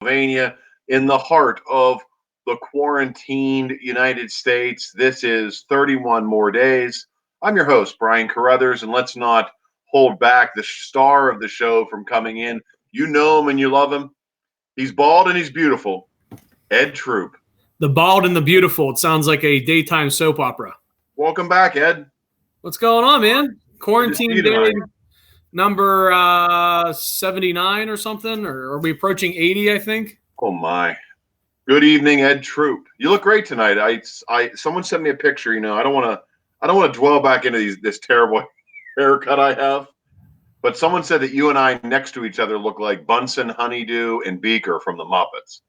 Pennsylvania, in the heart of the quarantined United States. This is 31 more days. I'm your host, Brian Carruthers, and let's not hold back the star of the show from coming in. You know him and you love him. He's bald and he's beautiful. Ed Troop. The Bald and the Beautiful. It sounds like a daytime soap opera. Welcome back, Ed. What's going on, man? Quarantine day number 79 or something? Or are we approaching 80, I think? Oh, my. Good evening, Ed Troop. You look great tonight. Someone sent me a picture. You know, I don't want to dwell back into this terrible haircut I have. But someone said that you and I next to each other look like Bunsen, Honeydew, and Beaker from the Muppets.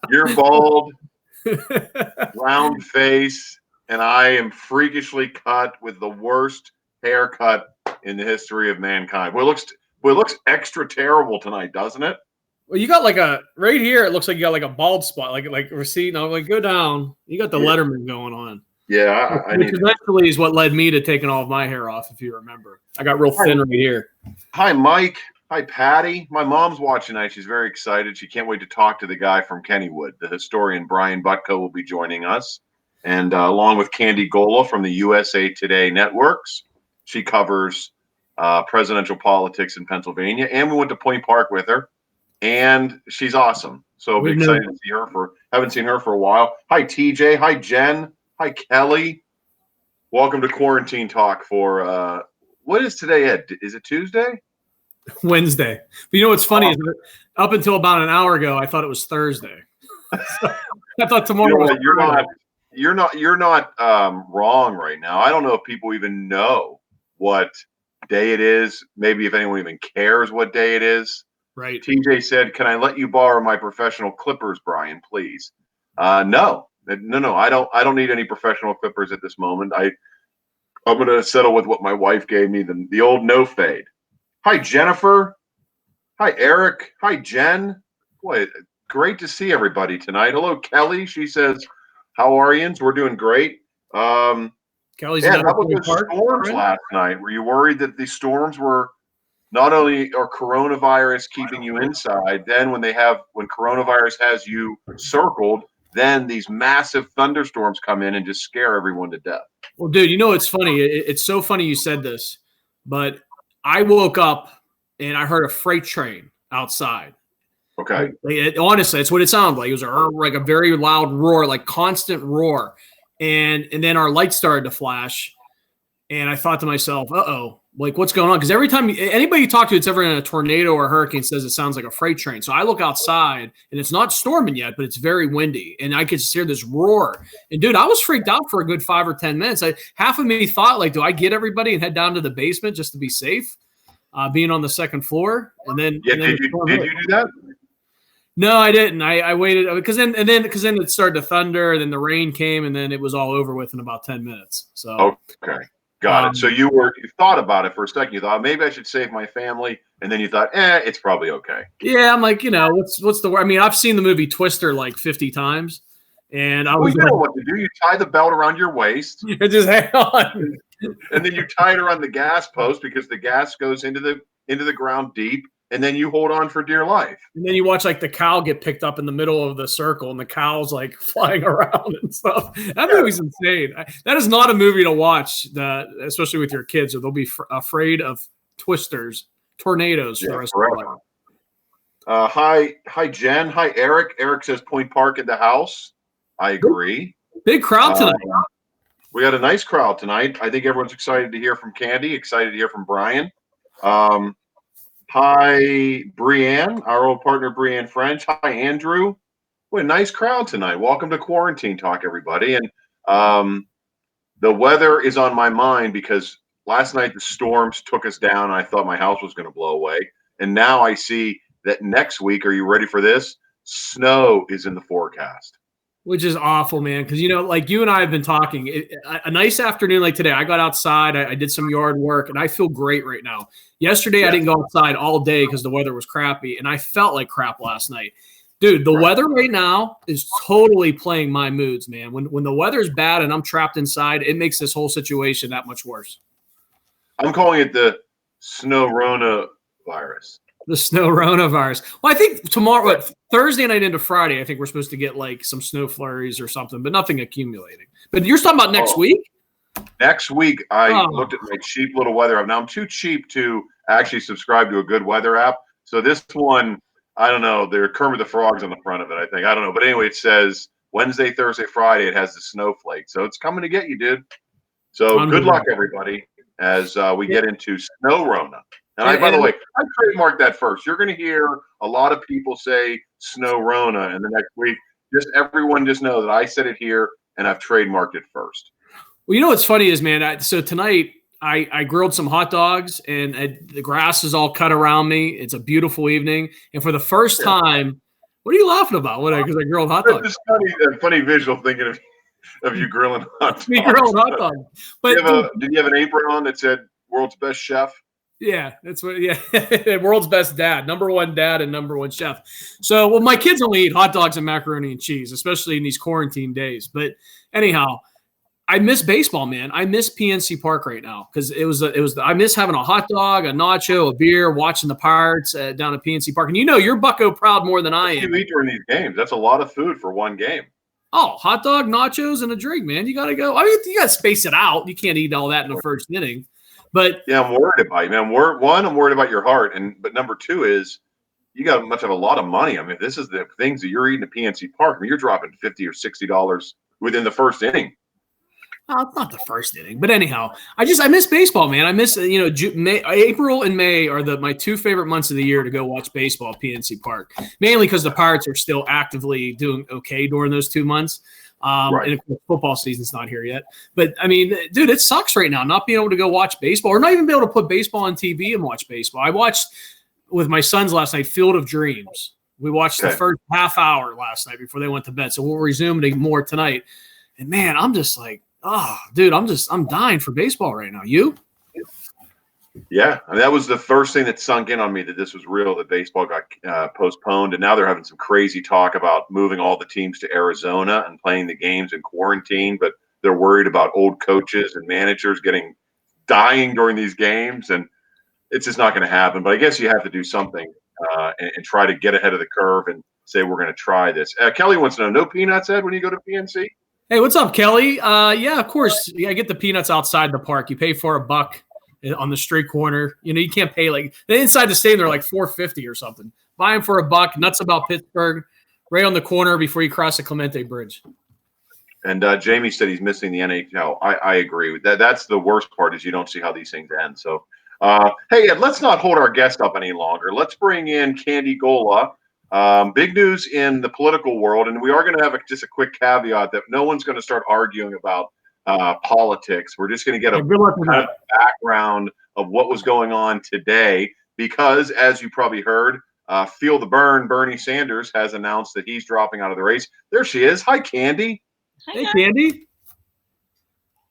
You're bald, round face, and I am freakishly cut with the worst haircut in the history of mankind. Well, it looks extra terrible tonight, doesn't it? Well, you got like right here, it looks like you got like a bald spot, like receipt. No, like go down. You got the Letterman going on. Yeah, which eventually is what led me to taking all of my hair off, if you remember. I got real thin right here. Hi, Mike. Hi, Patty. My mom's watching tonight. She's very excited. She can't wait to talk to the guy from Kennywood. The historian Brian Butko will be joining us. And along with Candy Gola from the USA Today networks. She covers presidential politics in Pennsylvania. And we went to Point Park with her. And she's awesome. So we're excited to see her. Haven't seen her for a while. Hi, TJ. Hi, Jen. Hi, Kelly. Welcome to Quarantine Talk for, what is today, Ed? Is it Tuesday? Wednesday. But you know what's funny is that up until about an hour ago, I thought it was Thursday. I thought tomorrow was You're not wrong right now. I don't know if people even know what day it is. Maybe if anyone even cares what day it is. Right. TJ said, "Can I let you borrow my professional clippers, Brian, please?" No. I don't need any professional clippers at this moment. I'm going to settle with what my wife gave me, the old no fade. Hi, Jennifer. Hi, Eric. Hi, Jen. Boy, great to see everybody tonight. Hello, Kelly. She says, "How are you?" We're doing great. Kelly's how about those storms last night? Were you worried that the storms were not only are coronavirus keeping you inside, then when coronavirus has you circled, then these massive thunderstorms come in and just scare everyone to death? Well, dude, you know, it's funny. It's so funny you said this, but I woke up and I heard a freight train outside. Okay. Honestly, it's what it sounded like. It was like a very loud roar, like constant roar. And then our lights started to flash. And I thought to myself, uh-oh, like what's going on? Because every time anybody you talk to that's ever in a tornado or a hurricane says it sounds like a freight train. So I look outside and it's not storming yet, but it's very windy. And I could just hear this roar. And dude, I was freaked out for a good 5 or 10 minutes. Half of me thought, like, do I get everybody and head down to the basement just to be safe, being on the second floor? And then, did you do that? No, I didn't. I waited because then it started to thunder, and then the rain came, and then it was all over with in about 10 minutes. So okay. Got it. So you thought about it for a second. You thought maybe I should save my family, and then you thought, it's probably okay. Yeah, I'm like, what's the word? I mean, I've seen the movie Twister like 50 times, and I was know what to do. You tie the belt around your waist. You just hang on, and then you tie it around the gas post because the gas goes into the ground deep, and then you hold on for dear life. And then you watch like the cow get picked up in the middle of the circle and the cow's like flying around and stuff. That movie's insane. That is not a movie to watch, especially with your kids, or they'll be afraid of tornadoes for the rest of their life. Hi, Jen. Hi, Eric. Eric says Point Park in the house. I agree. Big crowd tonight. We got a nice crowd tonight. I think everyone's excited to hear from Candy, excited to hear from Brian. Hi, Brienne, our old partner, Brienne French. Hi, Andrew. What a nice crowd tonight. Welcome to Quarantine Talk, everybody. And the weather is on my mind because last night the storms took us down. And I thought my house was going to blow away. And now I see that next week, are you ready for this? Snow is in the forecast. Which is awful, man. Because, like you and I have been talking, a nice afternoon like today, I got outside, I did some yard work, and I feel great right now. Yesterday, I didn't go outside all day because the weather was crappy, and I felt like crap last night. Dude, the weather right now is totally playing my moods, man. When the weather's bad and I'm trapped inside, it makes this whole situation that much worse. I'm calling it the Snow-Rona virus. The snow coronavirus. Well, I think tomorrow, Thursday night into Friday, I think we're supposed to get like some snow flurries or something, but nothing accumulating. But you're talking about next week? Next week, I looked at my cheap little weather app. Now, I'm too cheap to actually subscribe to a good weather app. So this one, I don't know. There are Kermit the Frogs on the front of it, I think. I don't know. But anyway, it says Wednesday, Thursday, Friday. It has the snowflake. So it's coming to get you, dude. So good luck, everybody, as we get into Snow Rona. And by the way, I trademarked that first. You're going to hear a lot of people say Snow Rona in the next week. Everyone just know that I said it here, and I've trademarked it first. Well, you know what's funny is, man, so tonight I grilled some hot dogs, and the grass is all cut around me. It's a beautiful evening. And for the first time, what are you laughing about? Because I grilled hot dogs. It's funny visual thinking of you grilling hot dogs. Me grilling hot dogs. But did you have an apron on that said "World's Best Chef"? Yeah, that's what. Yeah, world's best dad, #1 dad, and #1 chef. So, well, my kids only eat hot dogs and macaroni and cheese, especially in these quarantine days. But anyhow, I miss baseball, man. I miss PNC Park right now because it was. I miss having a hot dog, a nacho, a beer, watching the Pirates down at PNC Park. And you're Bucko proud more than I am. You eat during these games. That's a lot of food for one game. Oh, hot dog, nachos, and a drink, man. You got to go. I mean, you got to space it out. You can't eat all that in the first inning. But yeah, I'm worried about you, man. I'm worried about your heart, but number two is you got much of a lot of money. I mean, this is the things that you're eating at PNC Park. I mean, you're dropping $50 or $60 within the first inning. Well, it's not the first inning, but anyhow, I miss baseball, man. I miss April and May are my two favorite months of the year to go watch baseball at PNC Park. Mainly because the Pirates are still actively doing okay during those 2 months. Right. And of course, football season's not here yet. But I mean, dude, it sucks right now not being able to go watch baseball or not even be able to put baseball on TV and watch baseball. I watched with my sons last night, Field of Dreams. We watched the first half hour last night before they went to bed. So we'll resume more tonight. And man, I'm just like, oh, dude, I'm dying for baseball right now. You? Yeah, I mean, that was the first thing that sunk in on me that this was real, that baseball got postponed. And now they're having some crazy talk about moving all the teams to Arizona and playing the games in quarantine. But they're worried about old coaches and managers dying during these games. And it's just not going to happen. But I guess you have to do something and try to get ahead of the curve and say, we're going to try this. Kelly wants to know, no peanuts, Ed, when you go to PNC? Hey, what's up, Kelly? Yeah, of course. Yeah, I get the peanuts outside the park. You pay for $1 on the street corner. You can't pay inside the stadium. They're like $4.50 or something. Buy them for $1. Nuts about Pittsburgh, right on the corner before you cross the Clemente Bridge. And Jamie said he's missing the NHL. I agree with that. That's the worst part is you don't see how these things end. So, hey, Ed, let's not hold our guest up any longer. Let's bring in Candy Gola. Big news in the political world, and we are going to have just a quick caveat that no one's going to start arguing about politics. We're just going to get a kind of background of what was going on today because, as you probably heard, Feel the Burn, Bernie Sanders has announced that he's dropping out of the race. There she is. Hi, Candy. Hey, Candy.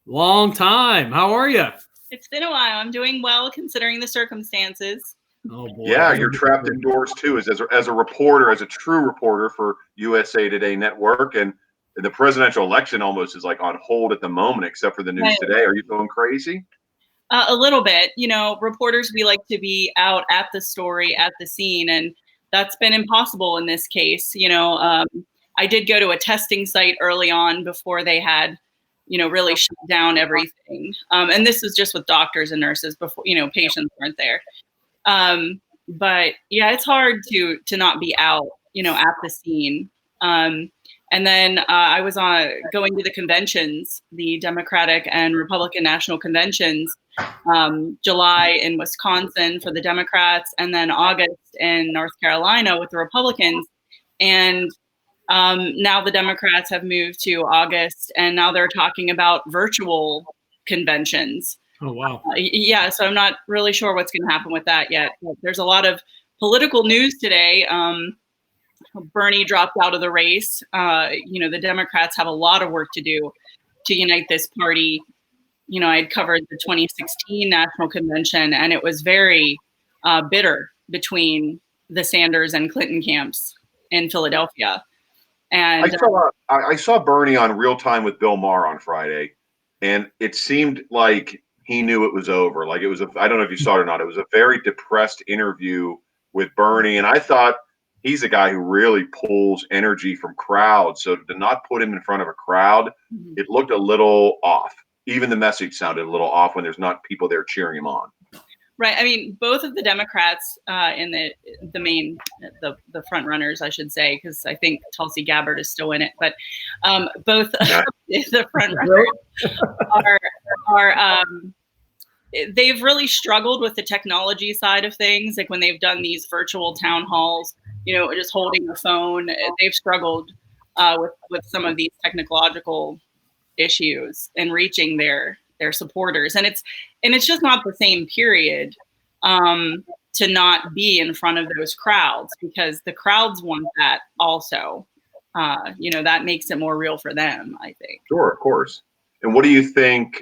Long time. How are you? It's been a while. I'm doing well considering the circumstances. Oh, boy. Yeah, you're trapped indoors too as a reporter, as a true reporter for USA Today Network. And the presidential election almost is like on hold at the moment, except for the news today. Are you going crazy? A little bit. Reporters, we like to be out at the story, at the scene, and that's been impossible in this case. I did go to a testing site early on before they had, really shut down everything. And this was just with doctors and nurses before, patients weren't there. But yeah, it's hard to not be out, at the scene. And then I was going to the conventions, the Democratic and Republican national conventions, July in Wisconsin for the Democrats, and then August in North Carolina with the Republicans. And now the Democrats have moved to August, and now they're talking about virtual conventions. Oh, wow. Yeah, so I'm not really sure what's going to happen with that yet. But there's a lot of political news today. Bernie dropped out of the race. The Democrats have a lot of work to do to unite this party. I'd covered the 2016 national convention, and it was very bitter between the Sanders and Clinton camps in Philadelphia. And I saw Bernie on Real Time with Bill Maher on Friday, and it seemed like he knew it was over. Like it was I don't know if you saw it or not. It was a very depressed interview with Bernie, and I thought he's a guy who really pulls energy from crowds. So to not put him in front of a crowd, it looked a little off. Even the message sounded a little off when there's not people there cheering him on. Right. I mean, both of the Democrats in the main the front runners, I should say, because I think Tulsi Gabbard is still in it, but both the front runners are they've really struggled with the technology side of things. Like when they've done these virtual town halls, just holding the phone, they've struggled with some of these technological issues and reaching their supporters. And it's just not the same period to not be in front of those crowds, because the crowds want that also. That makes it more real for them, I think. Sure, of course. And what do you think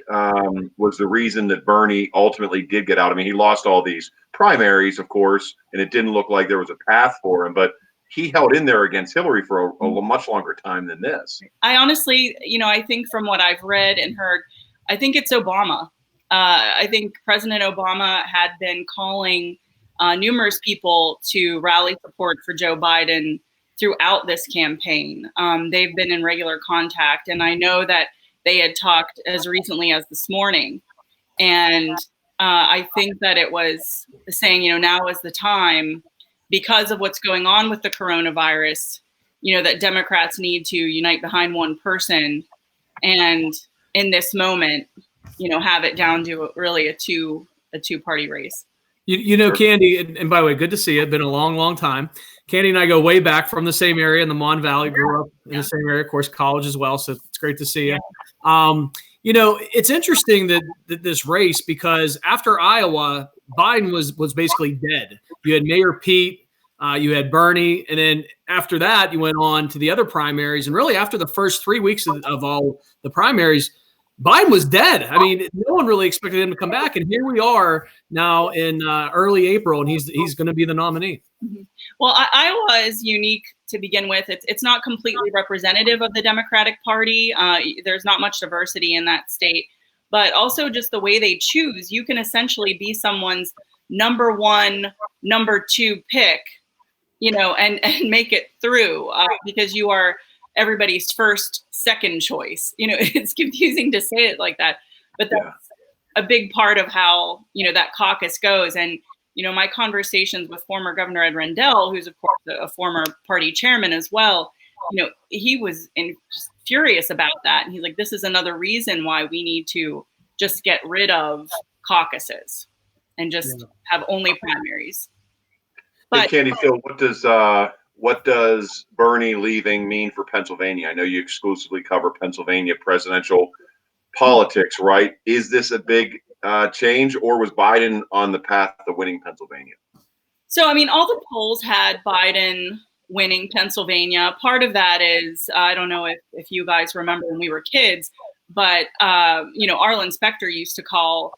was the reason that Bernie ultimately did get out? I mean, he lost all these primaries, of course, and it didn't look like there was a path for him, but he held in there against Hillary for a much longer time than this. I honestly, I think from what I've read and heard, I think it's Obama. I think President Obama had been calling numerous people to rally support for Joe Biden throughout this campaign. They've been in regular contact, and I know that they had talked as recently as this morning. And I think that it was saying, now is the time, because of what's going on with the coronavirus, that Democrats need to unite behind one person. And in this moment, have it down to really a two-party race. Candy, and by the way, good to see you. It's been a long, long time. Candy and I go way back from the same area in the Mon Valley, grew up in the same area, of course, college as well. So it's great to see you. It's interesting that this race, because after Iowa, Biden was basically dead. You had Mayor Pete, you had Bernie, and then after that, you went on to the other primaries. And really, after the first 3 weeks of all the primaries, Biden was dead. I mean, no one really expected him to come back, and here we are now in early April, and he's going to be the nominee. Mm-hmm. Well, Iowa is unique to begin with. It's not completely representative of the Democratic Party. There's not much diversity in that state, but also just the way they choose. You can essentially be someone's number one, number two pick, and make it through because you are everybody's first, second choice. It's confusing to say it like that, but that's a big part of how, that caucus goes. And, my conversations with former Governor Ed Rendell, who's of course a former party chairman as well, he was just furious about that. And he's like, this is another reason why we need to just get rid of caucuses and just have only primaries. But Candy, Phil, what does Bernie leaving mean for Pennsylvania? I know you exclusively cover Pennsylvania presidential politics, right? Is this a big change, or was Biden on the path to winning Pennsylvania? So, I mean, all the polls had Biden winning Pennsylvania. Part of that is, I don't know if you guys remember when we were kids, but, Arlen Specter used to call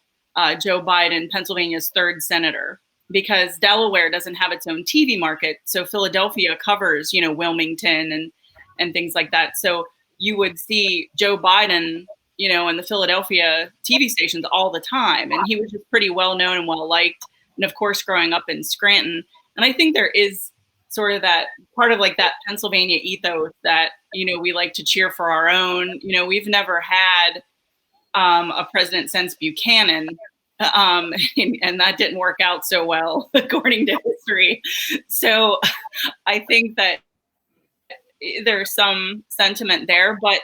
Joe Biden Pennsylvania's third senator, because Delaware doesn't have its own TV market. So Philadelphia covers, Wilmington and things like that. So you would see Joe Biden, in the Philadelphia TV stations all the time. And he was just pretty well known and well liked. And of course, growing up in Scranton. And I think there is sort of that part of like that Pennsylvania ethos that, we like to cheer for our own. We've never had a president since Buchanan. And that didn't work out so well, according to history. So I think that there's some sentiment there, but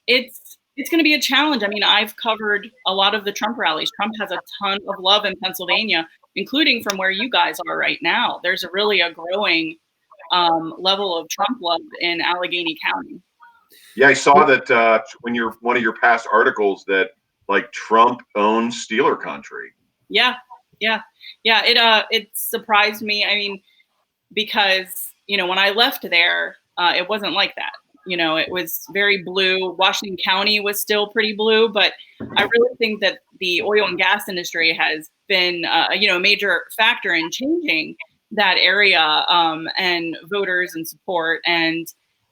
it's going to be a challenge. I mean, I've covered a lot of the Trump rallies. Trump has a ton of love in Pennsylvania, including from where you guys are right now. There's really a growing level of Trump love in Allegheny County. Yeah, I saw that when you're one of your past articles that like Trump owns Steeler country. Yeah. It surprised me. I mean, because, when I left there, it wasn't like that. It was very blue. Washington County was still pretty blue, but I really think that the oil and gas industry has been, a major factor in changing that area and voters and support. And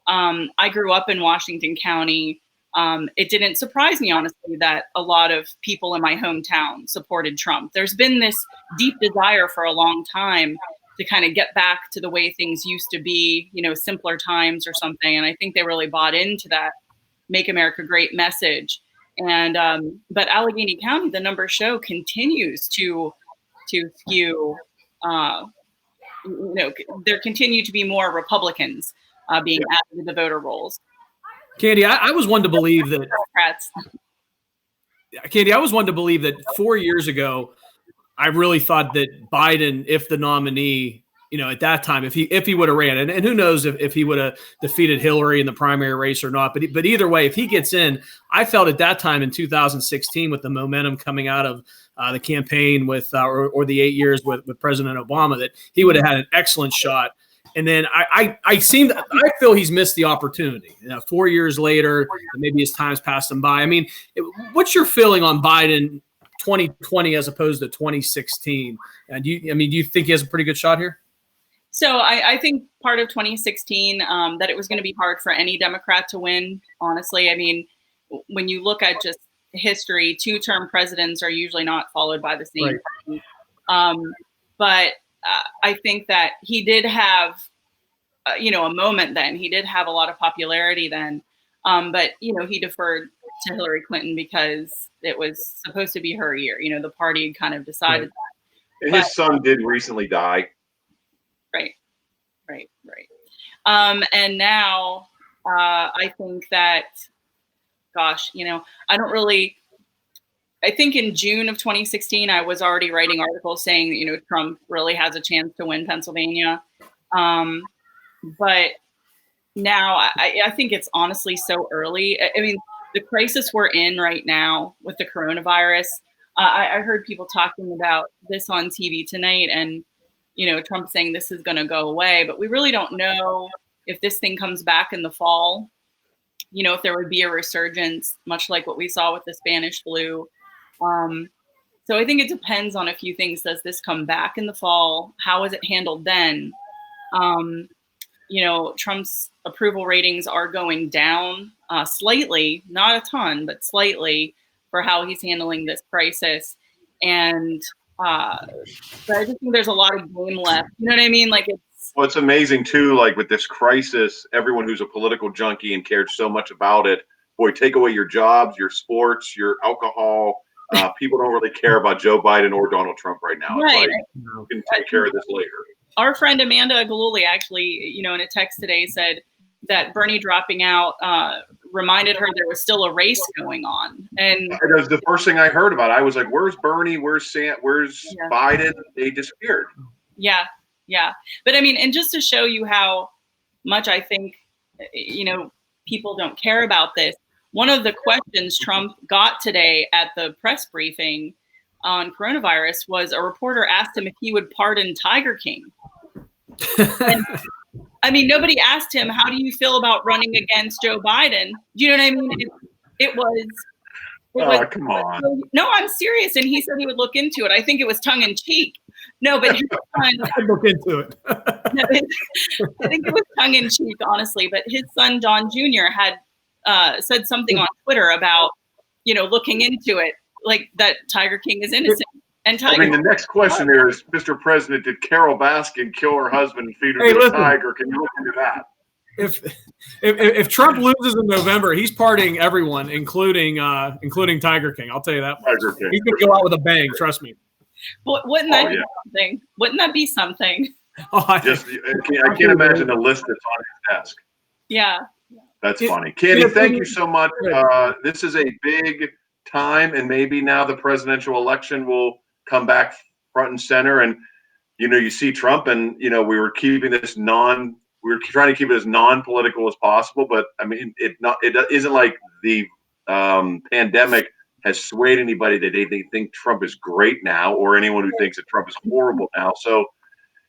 I grew up in Washington County, it didn't surprise me, honestly, that a lot of people in my hometown supported Trump. There's been this deep desire for a long time to kind of get back to the way things used to be, simpler times or something. And I think they really bought into that Make America Great message. And but Allegheny County, the numbers show, continues to skew. There continue to be more Republicans being added to the voter rolls. Candy, I was one to believe that. Candy, I was one to believe that 4 years ago, I really thought that Biden, if the nominee, at that time, if he would have ran, and who knows if he would have defeated Hillary in the primary race or not, but either way, if he gets in, I felt at that time in 2016 with the momentum coming out of the campaign with or the 8 years with President Obama, that he would have had an excellent shot. And then I feel he's missed the opportunity. 4 years later, maybe his time's passed him by. I mean, what's your feeling on Biden 2020 as opposed to 2016? Do you think he has a pretty good shot here? So I think part of 2016 that it was going to be hard for any Democrat to win. Honestly, I mean, when you look at just history, two-term presidents are usually not followed by the same person. But I think that he did have, a moment then. He did have a lot of popularity then. But, he deferred to Hillary Clinton because it was supposed to be her year. The party had kind of decided that. And his son did recently die. Right. And now I think that, I think in June of 2016, I was already writing articles saying, Trump really has a chance to win Pennsylvania. But now I think it's honestly so early. I mean, the crisis we're in right now with the coronavirus, I heard people talking about this on TV tonight and, Trump saying this is going to go away, but we really don't know if this thing comes back in the fall, if there would be a resurgence, much like what we saw with the Spanish flu. So I think it depends on a few things. Does this come back in the fall? How is it handled then? Trump's approval ratings are going down slightly, not a ton, but slightly, for how he's handling this crisis. And but I just think there's a lot of game left. You know what I mean? It's amazing too. Like with this crisis, everyone who's a political junkie and cares so much about it, boy, take away your jobs, your sports, your alcohol. People don't really care about Joe Biden or Donald Trump right now. Right. It's like, you can take care of this later. Our friend Amanda Galuli actually, in a text today said that Bernie dropping out reminded her there was still a race going on. And that was the first thing I heard about. I was like, where's Bernie? Where's Biden? They disappeared. Yeah. But I mean, and just to show you how much I think, people don't care about this, one of the questions Trump got today at the press briefing on coronavirus was a reporter asked him if he would pardon Tiger King. And, I mean, nobody asked him, how do you feel about running against Joe Biden? Do you know what I mean? It was come on. No, I'm serious. And he said he would look into it. I think it was tongue in cheek. No, but his son, I'd look into it. I think it was tongue in cheek, honestly. But his son, Don Jr., had said something on Twitter about, looking into it, like that Tiger King is innocent. And the next question there is, Mr. President, did Carol Baskin kill her husband and feed her to a tiger? Can you look into that? If Trump loses in November, he's partying everyone, including Tiger King. I'll tell you that. Tiger King. He's going to go out with a bang. Trust me. Wouldn't that be something? Wouldn't that be something? I can't imagine the list that's on his desk. Yeah. That's funny. Candy, thank you so much. This is a big time, and maybe now the presidential election will come back front and center. And you see Trump, and we were trying to keep it as non-political as possible. But I mean, it isn't like the pandemic has swayed anybody that they think Trump is great now, or anyone who thinks that Trump is horrible now. So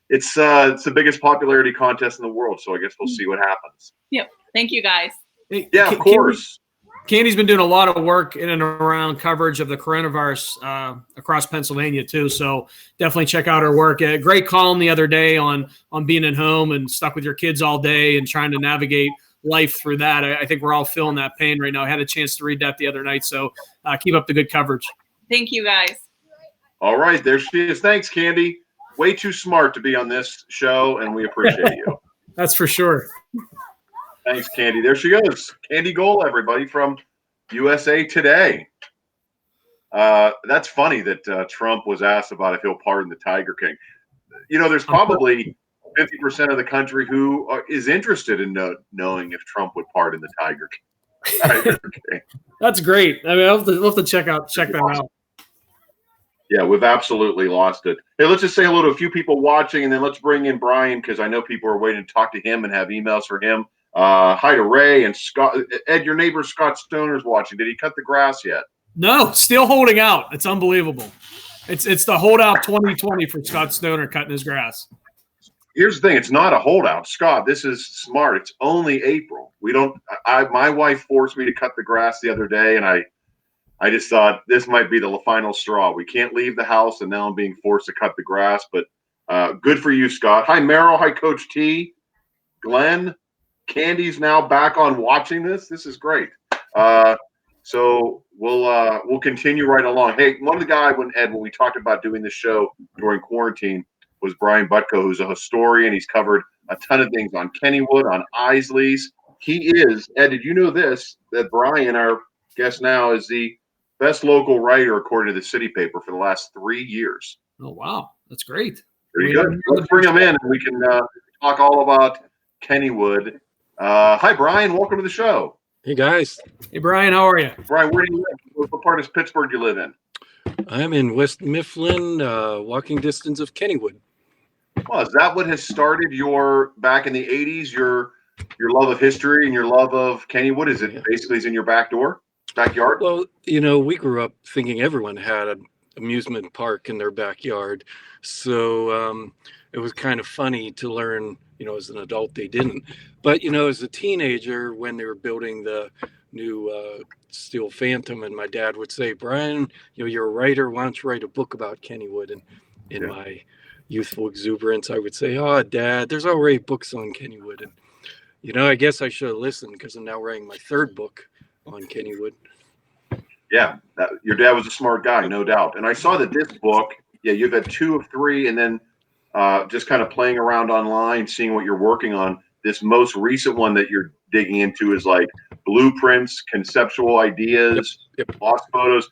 it's the biggest popularity contest in the world. So I guess we'll see what happens. Yep. Thank you, guys. Yeah, of course. Candy's been doing a lot of work in and around coverage of the coronavirus across Pennsylvania too. So definitely check out her work. Great column the other day on being at home and stuck with your kids all day and trying to navigate life through that. I think we're all feeling that pain right now. I had a chance to read that the other night, so keep up the good coverage. Thank you, guys. All right, there she is. Thanks, Candy. Way too smart to be on this show, and we appreciate you. That's for sure. Thanks, Candy. There she goes. Candy Goal, everybody, from USA Today. That's funny that Trump was asked about if he'll pardon the Tiger King. There's probably 50% of the country who is interested in knowing if Trump would pardon the Tiger King. That's great. I mean, I'll have to check that out. Yeah, we've absolutely lost it. Hey, let's just say hello to a few people watching, and then let's bring in Brian because I know people are waiting to talk to him and have emails for him. Hi to Ray and Scott. Ed, your neighbor Scott Stoner's watching. Did he cut the grass yet? No, still holding out. It's unbelievable. It's the holdout 2020 for Scott Stoner cutting his grass. Here's the thing. It's not a holdout, Scott. This is smart. It's only April. My wife forced me to cut the grass the other day, and I just thought this might be the final straw. We can't leave the house, and now I'm being forced to cut the grass. But good for you, Scott. Hi, Merrill. Hi, Coach T. Glenn. Candy's now back on watching this. This is great. So we'll continue right along. Hey, one of the guys when we talked about doing this show during quarantine was Brian Butko, who's a historian. He's covered a ton of things on Kennywood, on Isley's. He is, Ed, did you know this, that Brian, our guest now, is the best local writer according to the City Paper for the last 3 years. Oh, wow. That's great. Very good. Let's bring him in and we can talk all about Kennywood. Hi, Brian. Welcome to the show. Hey, guys. Hey, Brian. How are you? Brian, where do you live? What part of Pittsburgh do you live in? I'm in West Mifflin, walking distance of Kennywood. Well, is that what has started back in the 80s, your love of history and your love of Kennywood? Is it basically in your backyard? Well, we grew up thinking everyone had an amusement park in their backyard. So it was kind of funny to learn, as an adult, they didn't. But, as a teenager, when they were building the new Steel Phantom, and my dad would say, Brian, you're a writer. Why don't you write a book about Kennywood? And in my youthful exuberance, I would say, oh, Dad, there's already books on Kennywood. And, I guess I should have listened because I'm now writing my third book on Kennywood. Yeah, your dad was a smart guy, no doubt. And I saw that this book, you've had 2 of 3, and then just kind of playing around online, seeing what you're working on. This most recent one that you're digging into is like blueprints, conceptual ideas, lost photos.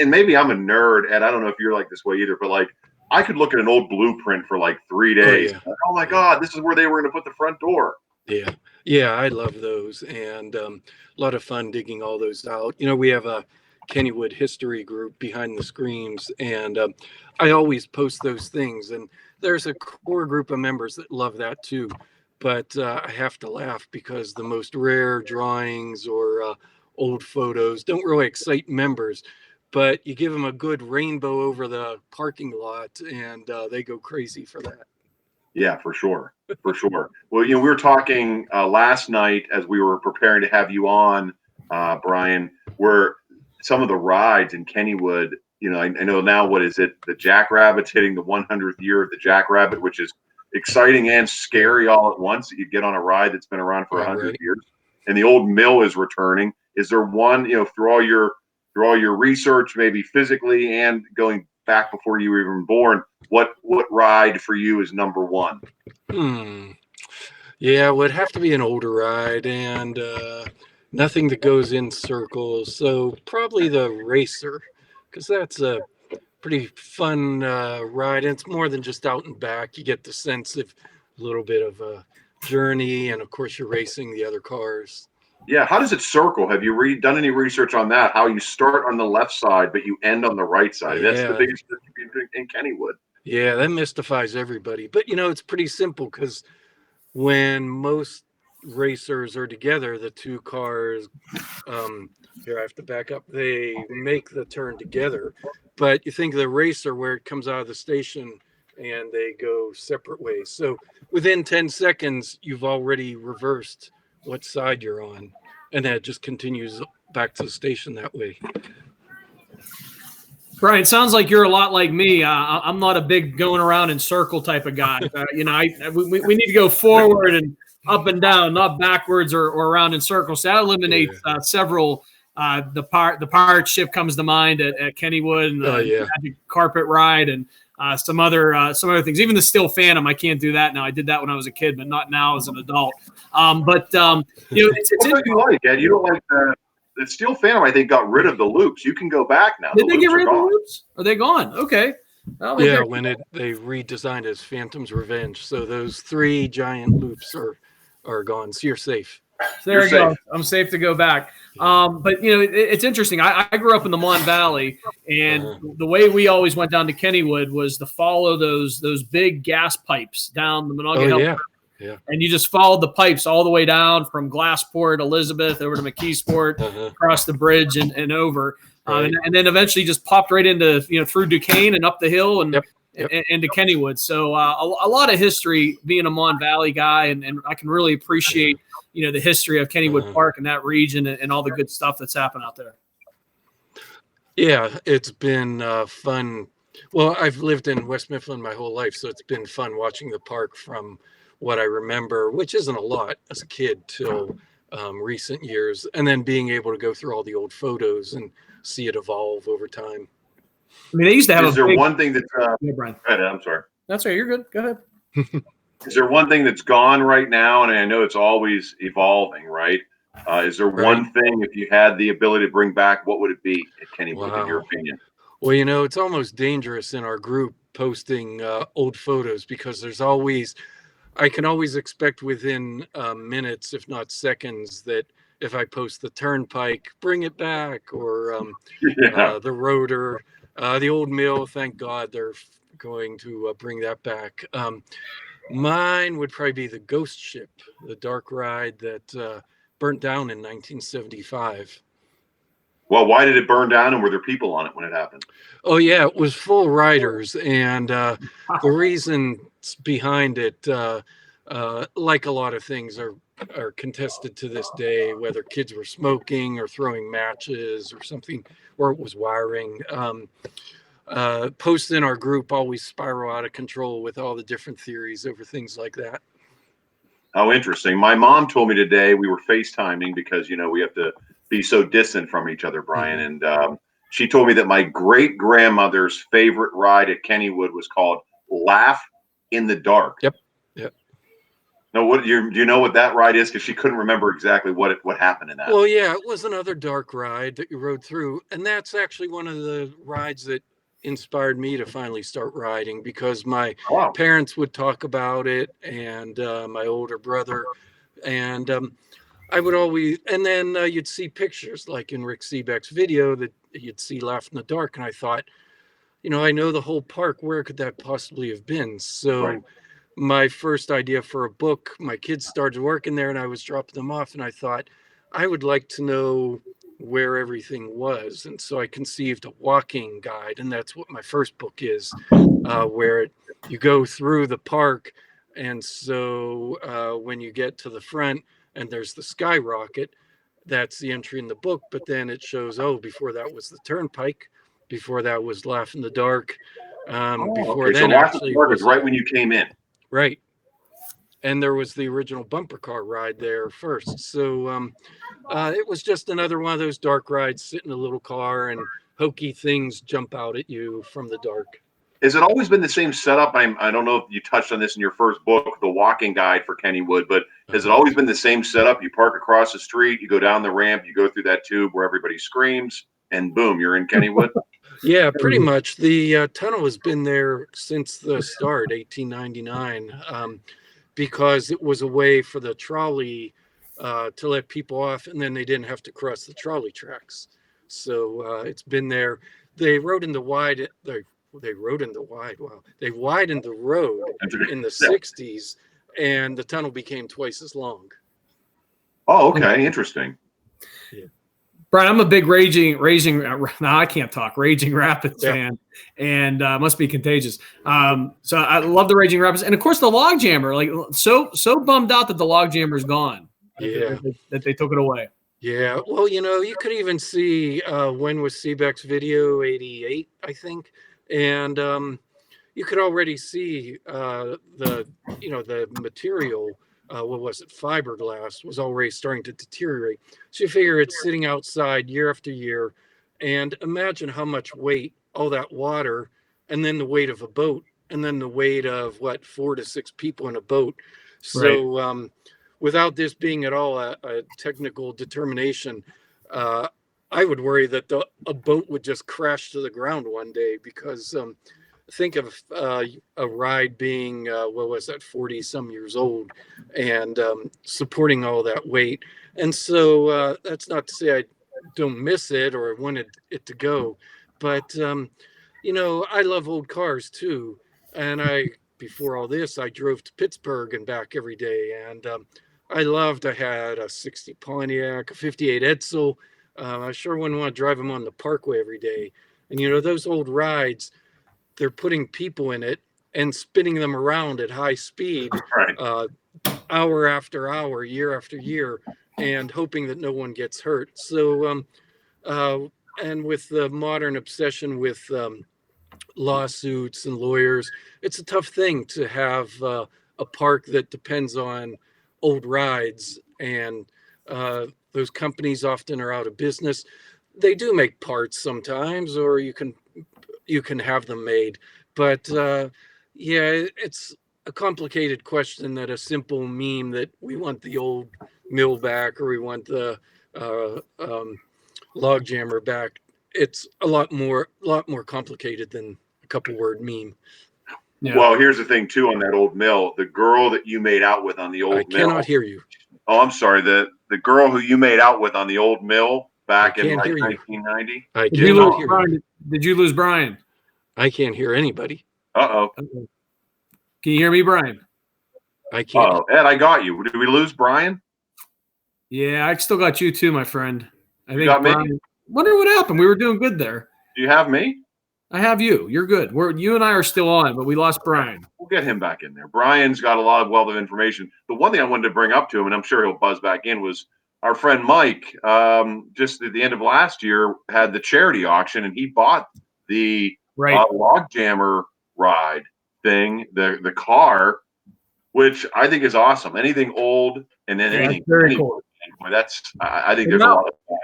And maybe I'm a nerd, and I don't know if you're like this way either, but like I could look at an old blueprint for like 3 days. Oh my God, this is where they were going to put the front door. Yeah, I love those, and a lot of fun digging all those out. We have a Kennywood history group behind the screens, and I always post those things, and there's a core group of members that love that too. But I have to laugh because the most rare drawings or old photos don't really excite members, but you give them a good rainbow over the parking lot and they go crazy for that. Yeah, for sure. For sure. Well, we were talking last night as we were preparing to have you on, Brian, where some of the rides in Kennywood, I know now, what is it? The Jackrabbit's hitting the 100th year of the Jackrabbit, which is exciting and scary all at once, that you get on a ride that's been around for 100 years. And the old mill is returning. Is there one, through all your research, maybe physically and going back before you were even born, what ride for you is number one? Yeah, it would have to be an older ride and nothing that goes in circles. So probably the Racer, because that's a pretty fun ride. And it's more than just out and back. You get the sense of a little bit of a journey, and of course you're racing the other cars. Yeah, how does it circle? Have you done any research on that? How you start on the left side, but you end on the right side? That's the biggest thing in Kennywood. Yeah, that mystifies everybody. But, it's pretty simple because when most racers are together, the two cars, here I have to back up, they make the turn together. But you think of the Racer where it comes out of the station and they go separate ways. So within 10 seconds, you've already reversed what side you're on. And then it just continues back to the station that way. Brian, sounds like you're a lot like me. I'm not a big going around in circle type of guy. We need to go forward and up and down, not backwards or around in circles. So that eliminates several. The pirate ship comes to mind at Kennywood, and the magic carpet ride, and some other things. Even the Steel Phantom, I can't do that now. I did that when I was a kid, but not now as an adult. It's what do you like, Ed? You don't like the Steel Phantom? I think got rid of the loops. You can go back now. Did they get rid of the loops? Are they gone? Okay. Yeah, when they redesigned it as Phantom's Revenge, so those 3 giant loops are gone. So you're safe. There you go. I'm safe to go back. But it's interesting. I grew up in the Mon Valley, and the way we always went down to Kennywood was to follow those big gas pipes down the Monongahela River. Yeah. And you just followed the pipes all the way down from Glassport, Elizabeth, over to McKeesport, across the bridge and over. Right. And then eventually just popped right into, through Duquesne and up the hill and into Kennywood. So a lot of history being a Mon Valley guy, and I can really appreciate, the history of Kennywood Park and that region and all the good stuff that's happened out there. Yeah, it's been fun. Well, I've lived in West Mifflin my whole life, so it's been fun watching the park from what I remember, which isn't a lot as a kid, till recent years, and then being able to go through all the old photos and see it evolve over time. I mean, they used to have. Is there one thing that's? Brian. I'm sorry. That's right. You're good. Go ahead. Is there one thing that's gone right now? And I know it's always evolving, right? Is there one thing, if you had the ability to bring back, what would it be at Kennywood, in your opinion? Well, it's almost dangerous in our group posting old photos, because I can always expect within minutes, if not seconds, that if I post the turnpike, bring it back, or the rotor, the old mill, thank God they're going to bring that back. Mine would probably be the Ghost Ship, the dark ride that burnt down in 1975. Well, why did it burn down, and were there people on it when it happened? Oh, yeah, it was full of riders, and the reason behind it, like a lot of things, are contested to this day, whether kids were smoking or throwing matches or something, or it was wiring. Posts in our group always spiral out of control with all the different theories over things like that. Oh, interesting. My mom told me today, we were FaceTiming because, we have to be so distant from each other, Brian. And she told me that my great-grandmother's favorite ride at Kennywood was called Laugh in the Dark. Yep. No, do you know what that ride is? Because she couldn't remember exactly what happened in that. Well, yeah, it was another dark ride that you rode through. And that's actually one of the rides that inspired me to finally start riding, because my parents would talk about it, and my older brother, and I would always, and then you'd see pictures like in Rick Seebeck's video that you'd see Laugh in the Dark, and I thought, I know the whole park, where could that possibly have been? So my first idea for a book, my kids started working there and I was dropping them off, and I thought I would like to know where everything was. And so I conceived a walking guide, and that's what my first book is, where you go through the park. And so when you get to the front and there's the skyrocket, that's the entry in the book. But then it shows, before that was the turnpike, before that was Laugh in the Dark. Before then, so Laugh in the Dark was right when you came in. Right. And there was the original bumper car ride there first. So it was just another one of those dark rides, sit in a little car and hokey things jump out at you from the dark. Has it always been the same setup? I don't know if you touched on this in your first book, The Walking Guide for Kennywood, but has it always been the same setup? You park across the street, you go down the ramp, you go through that tube where everybody screams, and boom, you're in Kennywood? Yeah, pretty much. The tunnel has been there since the start, 1899, because it was a way for the trolley to let people off, and then they didn't have to cross the trolley tracks. So it's been there. They widened the road in the 60s, and the tunnel became twice as long. Oh, okay. Interesting. Yeah. Brian, I'm a big Raging Rapids fan, and must be contagious. So I love the Raging Rapids, and of course the Log Jammer. Like so bummed out that the Log Jammer's gone. Yeah, that they took it away. Yeah, well, you could even see when was Seebeck's video, 88, I think, and you could already see the material what was it, fiberglass was already starting to deteriorate. So you figure it's sitting outside year after year, and imagine how much weight, all that water, and then the weight of a boat, and then the weight of 4 to 6 people in a boat. So without this being at all a technical determination, I would worry that a boat would just crash to the ground one day, because think of a ride being, 40 some years old, and supporting all that weight. And so that's not to say I don't miss it or wanted it to go, but I love old cars too. And before all this, I drove to Pittsburgh and back every day. And I loved, I had a 60 Pontiac, a 58 Edsel. I sure wouldn't want to drive them on the parkway every day. And, those old rides, they're putting people in it and spinning them around at high speed, hour after hour, year after year, and hoping that no one gets hurt. So, and with the modern obsession with lawsuits and lawyers, it's a tough thing to have a park that depends on old rides, and those companies often are out of business. They do make parts sometimes, or you can have them made, but it's a complicated question that a simple meme that we want the old mill back, or we want the log jammer back. It's a lot more complicated than a couple word meme. Yeah. Well, here's the thing too, on that old mill, the girl that you made out with on the old mill. I cannot hear you. Oh, I'm sorry. The girl who you made out with on the old mill back in 1990. I cannot hear you. Did you lose Brian? I can't hear anybody. Uh-oh. Can you hear me, Brian? I can't. Oh, Ed, I got you. Did we lose Brian? Yeah, I still got you too, my friend. You got Brian, me? Wonder what happened. We were doing good there. Do you have me? I have you. You're good. You and I are still on, but we lost Brian. We'll get him back in there. Brian's got a lot of wealth of information. The one thing I wanted to bring up to him, and I'm sure he'll buzz back in, was our friend Mike, just at the end of last year, had the charity auction, and he bought the log jammer ride thing, the car, which I think is awesome. Anything old and then anything very cool. I think there's a lot of fun.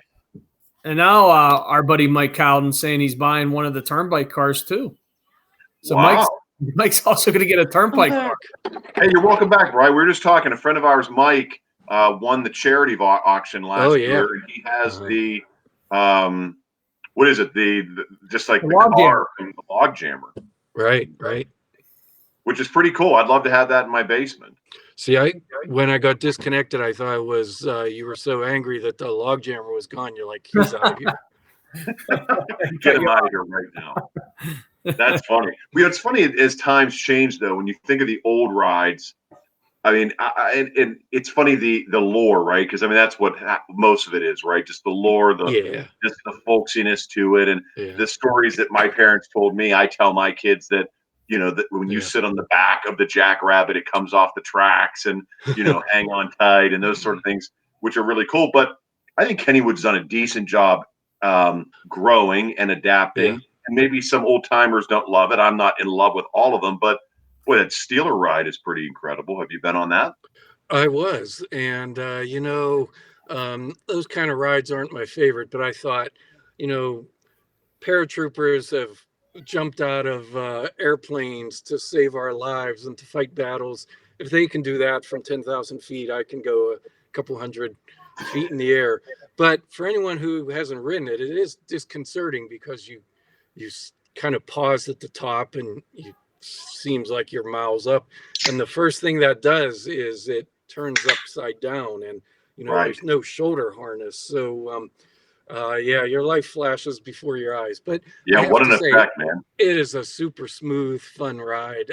And now our buddy Mike Cowden saying he's buying one of the Turnpike cars too. So wow. Mike's also going to get a Turnpike car. Hey, you're welcome back, Brian. We were just talking. A friend of ours, Mike, won the charity auction last year, and he has the what is it? The just like the car from the log jammer. Right. Which is pretty cool. I'd love to have that in my basement. See, when I got disconnected, I thought it was you were so angry that the log jammer was gone. You're like, he's out of here. Get him out of here right now. That's funny. It's funny as times change, though. When you think of the old rides, I mean, and it's funny the lore, right? Because I mean, that's what most of it is, right? Just the lore, just the folksiness to it, and the stories that my parents told me. I tell my kids that. That when you sit on the back of the jackrabbit, it comes off the tracks and, hang on tight and those sort of things, which are really cool. But I think Kennywood's done a decent job growing and adapting. Yeah. And maybe some old timers don't love it. I'm not in love with all of them, but boy, that Steeler ride is pretty incredible. Have you been on that? I was. And, those kind of rides aren't my favorite, but I thought, paratroopers have jumped out of airplanes to save our lives and to fight battles. If they can do that from 10,000 feet, I can go a couple hundred feet in the air. But for anyone who hasn't ridden it, it is disconcerting because you kind of pause at the top and it seems like you're miles up. And the first thing that does is it turns upside down, and there's no shoulder harness. So your life flashes before your eyes. But what an effect, man! It is a super smooth, fun ride.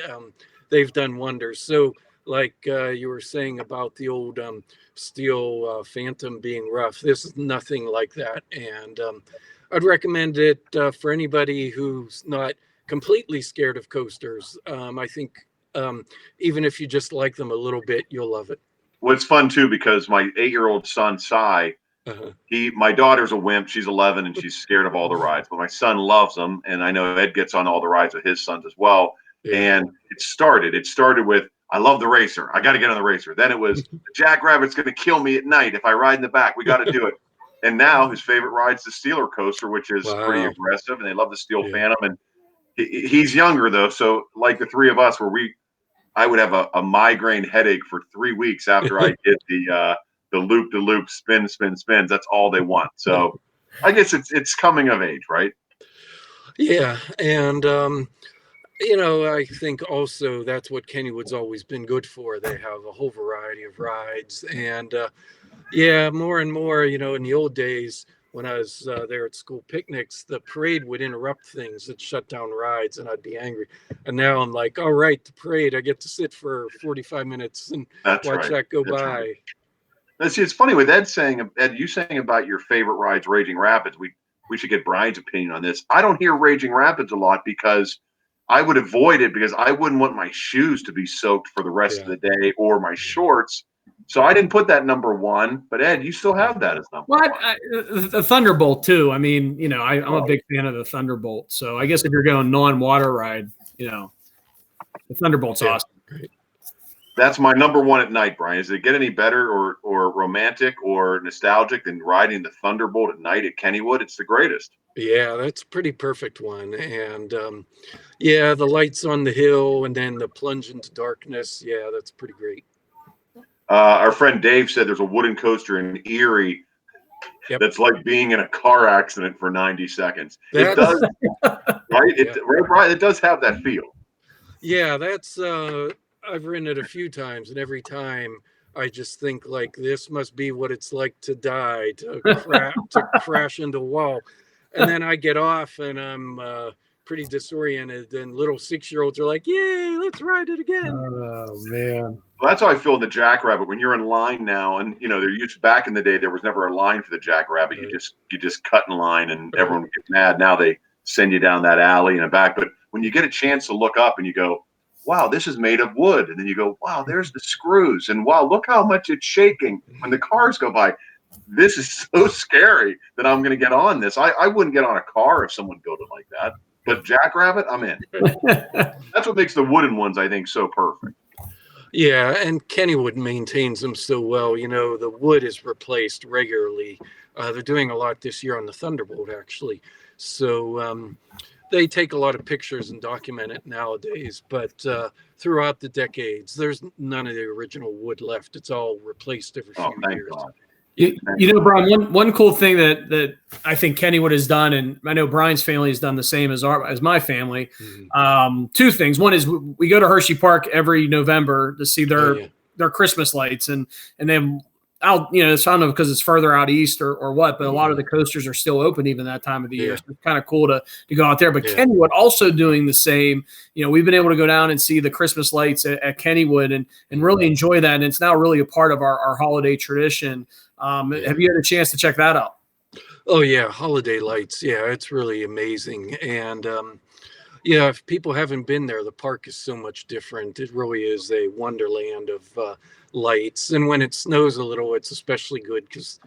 They've done wonders. So, like you were saying about the old steel Phantom being rough, this is nothing like that. And I'd recommend it for anybody who's not completely scared of coasters. I think even if you just like them a little bit, you'll love it. Well, it's fun too because my 8-year-old son, Cy, my daughter's a wimp. She's 11 and she's scared of all the rides, but my son loves them. And I know Ed gets on all the rides with his sons as well. Yeah. And it started with, I love the racer. I got to get on the racer. Then it was the Jackrabbit's going to kill me at night if I ride in the back. We got to do it. And now his favorite ride's the Steeler coaster, which is pretty aggressive, and they love the Steel Phantom. And he's younger though, so like the three of us, I would have a migraine headache for 3 weeks after I did the loop-de-loop spins. That's all they want. So I guess it's coming of age, right? Yeah, and I think also that's what Kennywood's always been good for. They have a whole variety of rides, and more and more, in the old days when I was there at school picnics, the parade would interrupt things and shut down rides, and I'd be angry. And now I'm like, all right, the parade, I get to sit for 45 minutes and watch that go by. Right. See, it's funny with Ed, you saying about your favorite rides, Raging Rapids. We should get Brian's opinion on this. I don't hear Raging Rapids a lot because I would avoid it because I wouldn't want my shoes to be soaked for the rest of the day or my shorts. So I didn't put that number one, but Ed, you still have that as number one. The Thunderbolt too. I mean, I'm a big fan of the Thunderbolt. So I guess if you're going non-water ride, the Thunderbolt's awesome. That's my number one at night, Brian. Does it get any better or romantic or nostalgic than riding the Thunderbolt at night at Kennywood? It's the greatest. Yeah, that's a pretty perfect one. And the lights on the hill and then the plunge into darkness. Yeah, that's pretty great. Our friend Dave said there's a wooden coaster in Erie that's like being in a car accident for 90 seconds. It does, right? It does have that feel. Yeah, that's I've ridden it a few times, and every time I just think like this must be what it's like to die, to crash into a wall. And then I get off and I'm pretty disoriented, and little 6-year-olds are like, yay, let's ride it again. Oh man. Well, that's how I feel in the Jackrabbit. When you're in line now, and there used back in the day, there was never a line for the Jackrabbit. Right. You just cut in line, and everyone would get mad. Now they send you down that alley and back. But when you get a chance to look up and you go, wow, this is made of wood, and then you go, wow, there's the screws, and wow, look how much it's shaking when the cars go by. This is so scary that I'm going to get on this. I wouldn't get on a car if someone built it like that. But Jackrabbit, I'm in. That's what makes the wooden ones, I think, so perfect. Yeah, and Kennywood maintains them so well. The wood is replaced regularly. They're doing a lot this year on the Thunderbolt, actually. So they take a lot of pictures and document it nowadays. But throughout the decades, there's none of the original wood left. It's all replaced every few years. God. Brian, one cool thing that I think Kennywood has done, and I know Brian's family has done the same as my family. Mm-hmm. Two things. One is we go to Hershey Park every November to see their Christmas lights, and then I don't know because it's further out east or what, but a lot of the coasters are still open even that time of the year. So it's kind of cool to go out there. But Kennywood also doing the same. We've been able to go down and see the Christmas lights at Kennywood and really enjoy that. And it's now really a part of our holiday tradition. Have you had a chance to check that out? Oh yeah, holiday lights. Yeah, it's really amazing. And if people haven't been there, the park is so much different. It really is a wonderland of lights. And when it snows a little, it's especially good because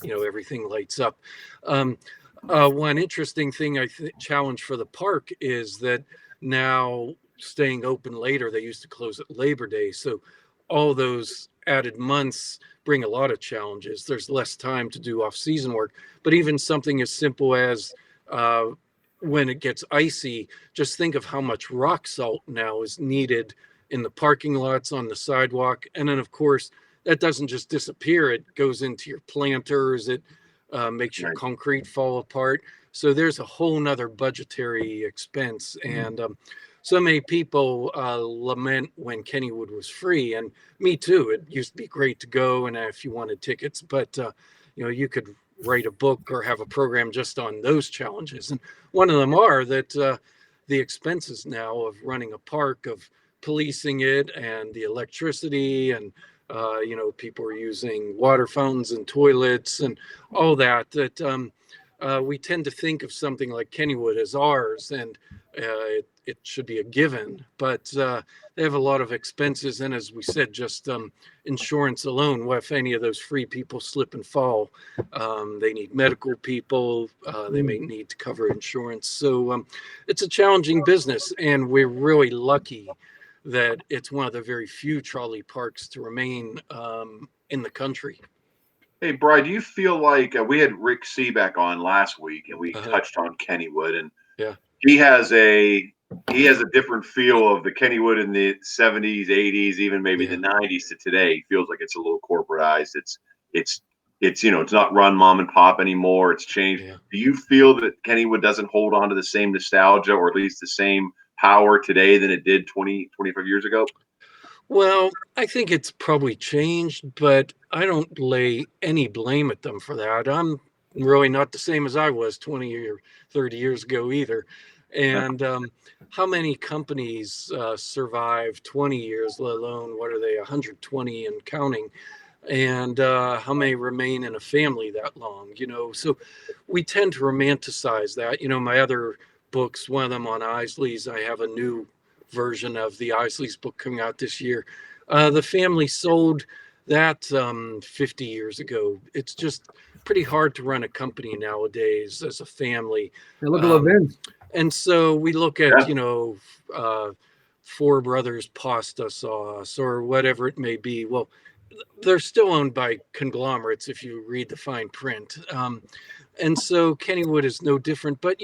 everything lights up. One interesting thing challenge for the park is that now staying open later, they used to close at Labor Day. So all those added months bring a lot of challenges. There's less time to do off-season work, but even something as simple as when it gets icy, just think of how much rock salt now is needed in the parking lots, on the sidewalk. And then of course, that doesn't just disappear. It goes into your planters. It makes your concrete fall apart. So there's a whole nother budgetary expense. And so many people lament when Kennywood was free, and me too. It used to be great to go, and if you wanted tickets, but you could write a book or have a program just on those challenges. And one of them are that the expenses now of running a park, of policing it, and the electricity, and people are using water fountains and toilets and all that. We tend to think of something like Kennywood as ours, and it should be a given, but they have a lot of expenses. And as we said, just insurance alone, what if any of those free people slip and fall? They need medical people. They may need to cover insurance. So it's a challenging business, and we're really lucky that it's one of the very few trolley parks to remain in the country. Hey, Brian, do you feel like we had Rick Seaback on last week and we touched on Kennywood, and he has a different feel of the Kennywood in the 70s, 80s, even maybe the 90s to today. He feels like it's a little corporatized. It's it's not run mom and pop anymore. It's changed. Yeah. Do you feel that Kennywood doesn't hold on to the same nostalgia, or at least the same power today than it did 20, 25 years ago? Well, I think it's probably changed, but I don't lay any blame at them for that. I'm really not the same as I was 20 or 30 years ago either. And how many companies survive 20 years, let alone, what are they, 120 and counting? And how many remain in a family that long, So we tend to romanticize that. My other books, one of them on Isley's, I have a new version of the Isley's book coming out this year. The family sold that 50 years ago. It's just pretty hard to run a company nowadays as a family. Look at Levin. And so we look at, Four Brothers Pasta Sauce or whatever it may be. Well, they're still owned by conglomerates if you read the fine print. And so Kennywood is no different, but,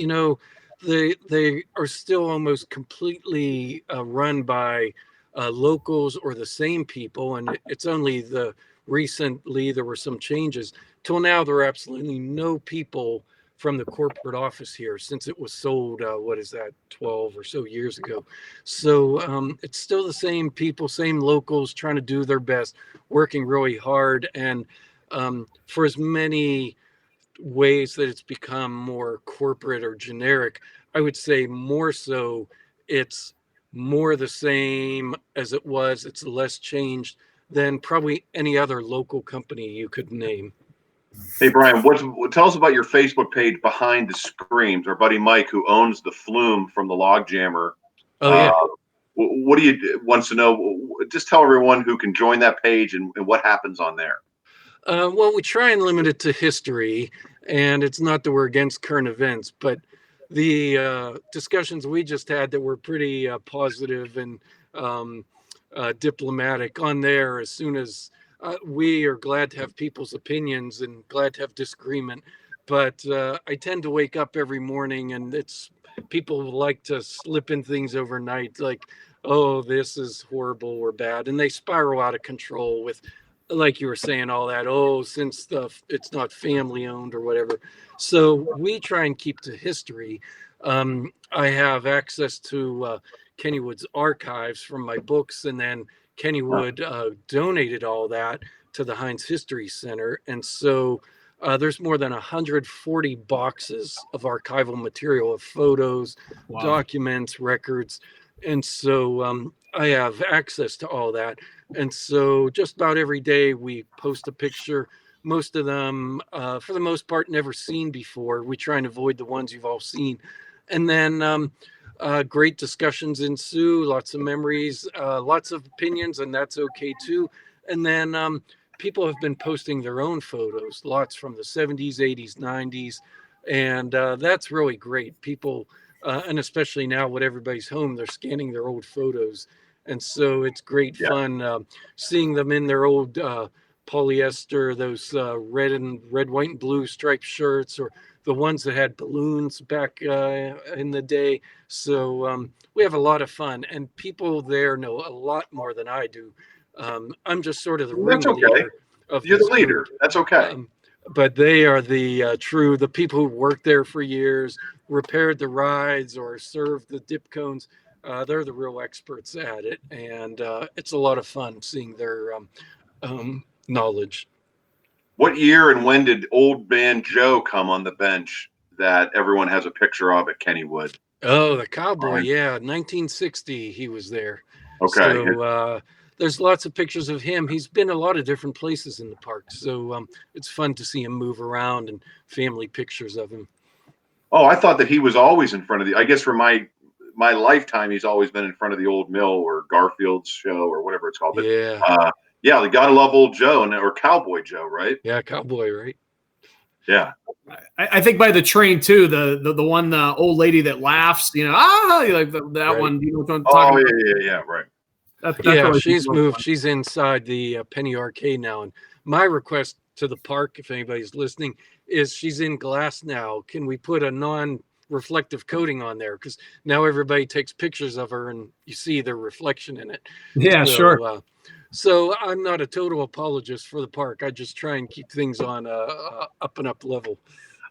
they are still almost completely run by locals or the same people. And it's only recently there were some changes. Till now, there are absolutely no people from the corporate office here since it was sold, 12 or so years ago. So it's still the same people, same locals trying to do their best, working really hard. And for as many ways that it's become more corporate or generic, I would say more so it's more the same as it was. It's less changed than probably any other local company you could name. Hey, Brian, tell us about your Facebook page, Behind the Screams. Our buddy Mike, who owns the Flume from the Log Jammer. Oh, yeah. What do you wants to know? Just tell everyone who can join that page and what happens on there. Well, we try and limit it to history, and it's not that we're against current events, but the discussions we just had that were pretty positive and diplomatic on there, as soon as we are glad to have people's opinions and glad to have disagreement. But I tend to wake up every morning and people like to slip in things overnight, like, oh, this is horrible or bad. And they spiral out of control with, like you were saying, all that, since it's not family owned or whatever. So we try and keep to history. I have access to Kennywood's archives from my books, and then Kennywood donated all that to the Heinz History Center. And so there's more than 140 boxes of archival material, of photos, documents, records. And so I have access to all that. And so just about every day we post a picture. Most of them, for the most part, never seen before. We try and avoid the ones you've all seen. And then great discussions ensue, lots of memories, lots of opinions, and that's okay too. And then people have been posting their own photos, lots from the 70s, 80s, 90s. And that's really great. People, and especially now with everybody's home, they're scanning their old photos. And so it's great fun seeing them in their old polyester, those red, white, and blue striped shirts, or the ones that had balloons back in the day. So we have a lot of fun, and people there know a lot more than I do. I'm just sort of the ringleader. You're the leader. That's okay. But they are the people who worked there for years, repaired the rides or served the dip cones. They're the real experts at it, and it's a lot of fun seeing their knowledge. What year and when did Old Man Joe come on the bench that everyone has a picture of at Kennywood? Oh, the cowboy, 1960 he was there. Okay. So there's lots of pictures of him. He's been a lot of different places in the park, so it's fun to see him move around and family pictures of him. Oh, I thought that he was always in front of I guess for my lifetime, he's always been in front of the Old Mill or Garfield's show or whatever it's called. But, yeah, they gotta love Old Joe or Cowboy Joe, right? Yeah, Cowboy, right? Yeah. I think by the train too, the one old lady that laughs, like that right. One. You know what I'm talking about? Yeah, right. That's Yeah, really she's cool. moved. She's inside the Penny Arcade now. And my request to the park, if anybody's listening, is she's in glass now. Can we put a non-reflective coating on there? Because now everybody takes pictures of her and you see their reflection in it. Yeah, So, sure. So I'm not a total apologist for the park. I just try and keep things on up and up level.